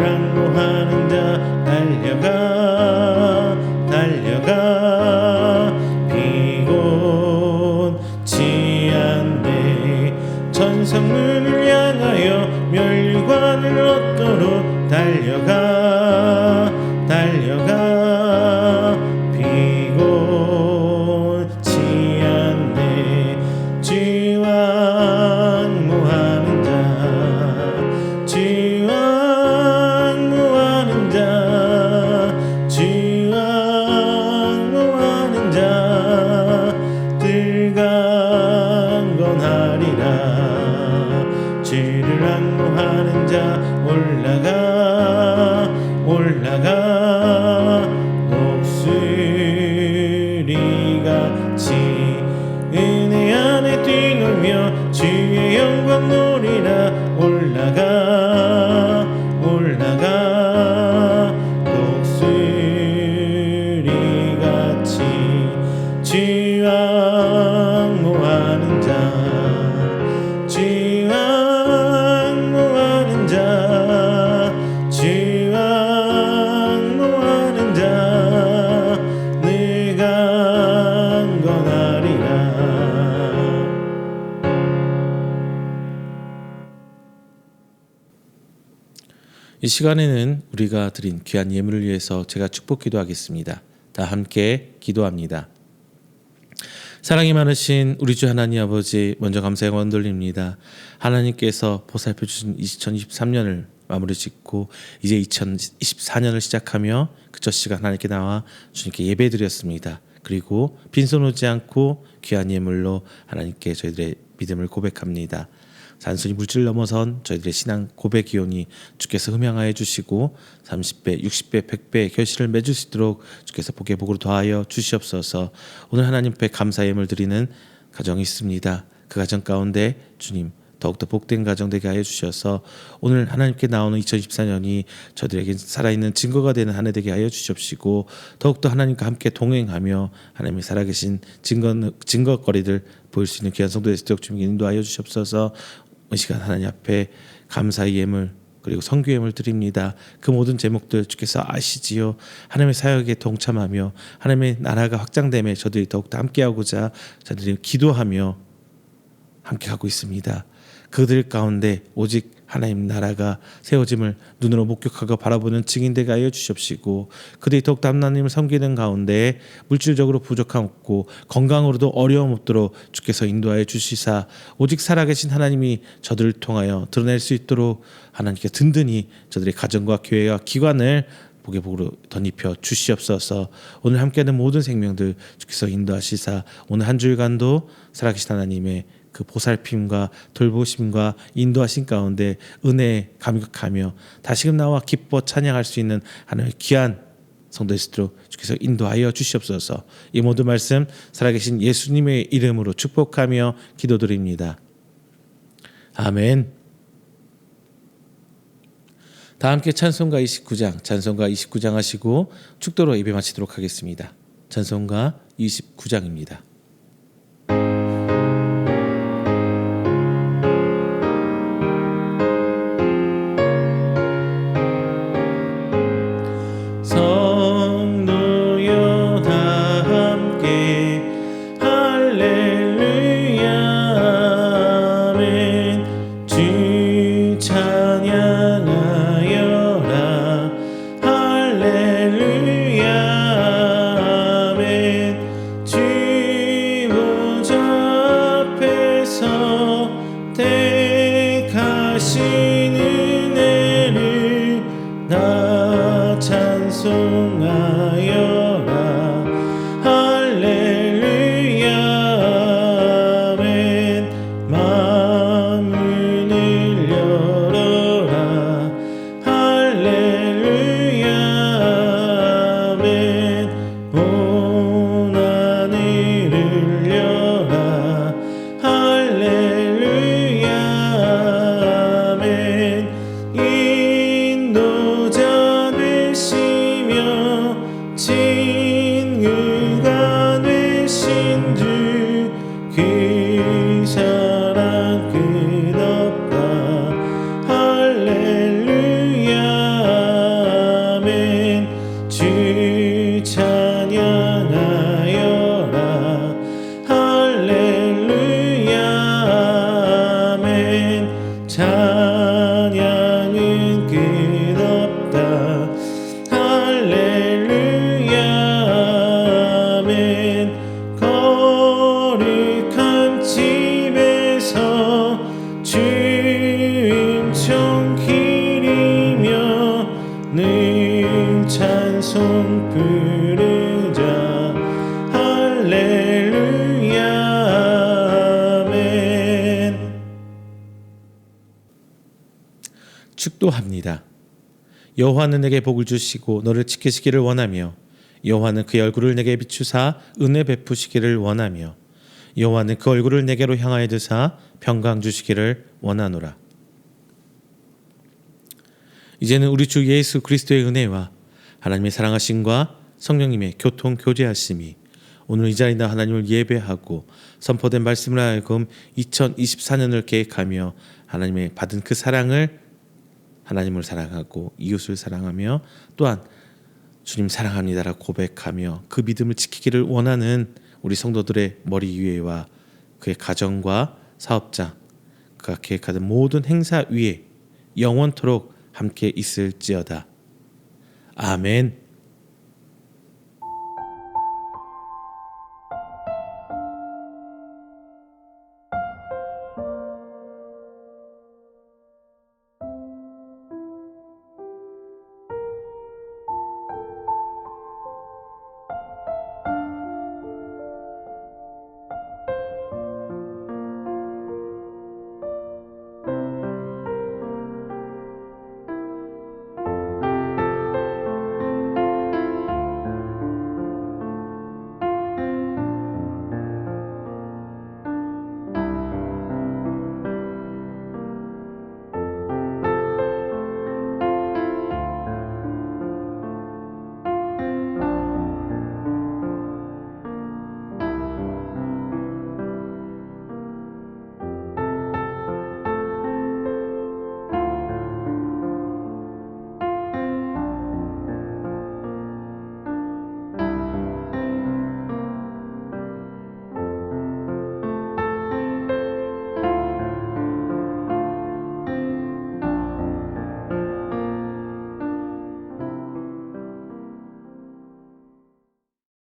앙모하는 자 달려가 달려가 피곤치 않네 천성문을 향하여 멸류관을 얻도록 달려가 달려가 피곤치 않네 주와 앙모하는 자 주와 앙모하는 자 주와 앙모하는 자 늘 강건하리라 주를 앙모하는 자 올라가 올라가 독수리같이 은혜 안에 뛰놀며 주의 영광 노리라 올라가 올라가 독수리같이 주와 앙모하는 자 주와 앙모하는 자 주와 앙모하는 자 늘 강건하리라. 이 시간에는 우리가 드린 귀한 예물을 위해서 제가 축복 기도하겠습니다. 다 함께 기도합니다. 사랑이 많으신 우리 주 하나님 아버지, 먼저 감사의 원 돌립니다. 하나님께서 보살펴 주신 2023년을 마무리 짓고 이제 2024년을 시작하며 그 첫 시간 하나님께 나와 주님께 예배드렸습니다. 그리고 빈손 오지 않고 귀한 예물로 하나님께 저희들의 믿음을 고백합니다. 단순히 물질을 넘어선 저희들의 신앙 고백 기원이 주께서 흠양하여 주시고 30배, 60배, 100배의 결실을 맺을 수 있도록 주께서 복의 복으로 더하여 주시옵소서. 오늘 하나님 앞에 감사 예물 드리는 가정이 있습니다. 그 가정 가운데 주님 더욱더 복된 가정 되게 하여 주셔서 오늘 하나님께 나오는 2024년이 저들에게 살아있는 증거가 되는 한 해 되게 하여 주시옵시고 더욱더 하나님과 함께 동행하며 하나님이 살아계신 증거거리들 보일 수 있는 귀한 성도의 수록 주님께 인도하여 주시옵소서. 이 시간 하나님 앞에 감사의 예물 그리고 선교 예물 드립니다. 그 모든 제목들 주께서 아시지요. 하나님의 사역에 동참하며 하나님의 나라가 확장됨에 저들이 더욱더 함께하고자 저들이 기도하며 함께 가고 있습니다. 그들 가운데 오직 하나님 나라가 세워짐을 눈으로 목격하고 바라보는 증인되게 하여 주시옵시고 그들이 더욱더 하나님을 섬기는 가운데 물질적으로 부족함 없고 건강으로도 어려움 없도록 주께서 인도하여 주시사 오직 살아계신 하나님이 저들을 통하여 드러낼 수 있도록 하나님께 든든히 저들의 가정과 교회와 기관을 복의 복으로 덧입혀 주시옵소서. 오늘 함께하는 모든 생명들 주께서 인도하시사 오늘 한 주일간도 살아계신 하나님의 그 보살핌과 돌보심과 인도하신 가운데 은혜에 감격하며 다시금 나와 기뻐 찬양할 수 있는 하나님의 귀한 성도일수록 주께서 인도하여 주시옵소서. 이 모든 말씀 살아계신 예수님의 이름으로 축복하며 기도드립니다. 아멘. 다 함께 찬송가 29장 하시고 축도로 예배 마치도록 하겠습니다. 찬송가 29장입니다. 성도여 다 함께 할렐루야 아멘 주 찬양하여라 할렐루야 아멘 주 보좌 앞에서 택하신 은혜를 나 찬송하여라 할렐루야 아멘 마음을 열어라 할렐루야 아멘 온 하늘을 열라 할렐루야 아멘 인도자 되시며 늘 찬송 부르자. 할렐루야 아멘. 축도합니다. 여호와는 내게 복을 주시고 너를 지키시기를 원하며 여호와는 그의 얼굴을 내게 비추사 은혜 베푸시기를 원하며 여호와는 그 얼굴을 내게로 향하여 드사 평강 주시기를 원하노라. 이제는 우리 주 예수 그리스도의 은혜와 하나님의 사랑하심과 성령님의 교통 교제하심이 오늘 이 자리에 하나님을 예배하고 선포된 말씀을 하여금 2024년을 계획하며 하나님의 받은 그 사랑을 하나님을 사랑하고 이웃을 사랑하며 또한 주님 사랑합니다라고 고백하며 그 믿음을 지키기를 원하는 우리 성도들의 머리 위에와 그의 가정과 사업장, 그가 계획하는 모든 행사 위에 영원토록 함께 있을지어다. 아멘.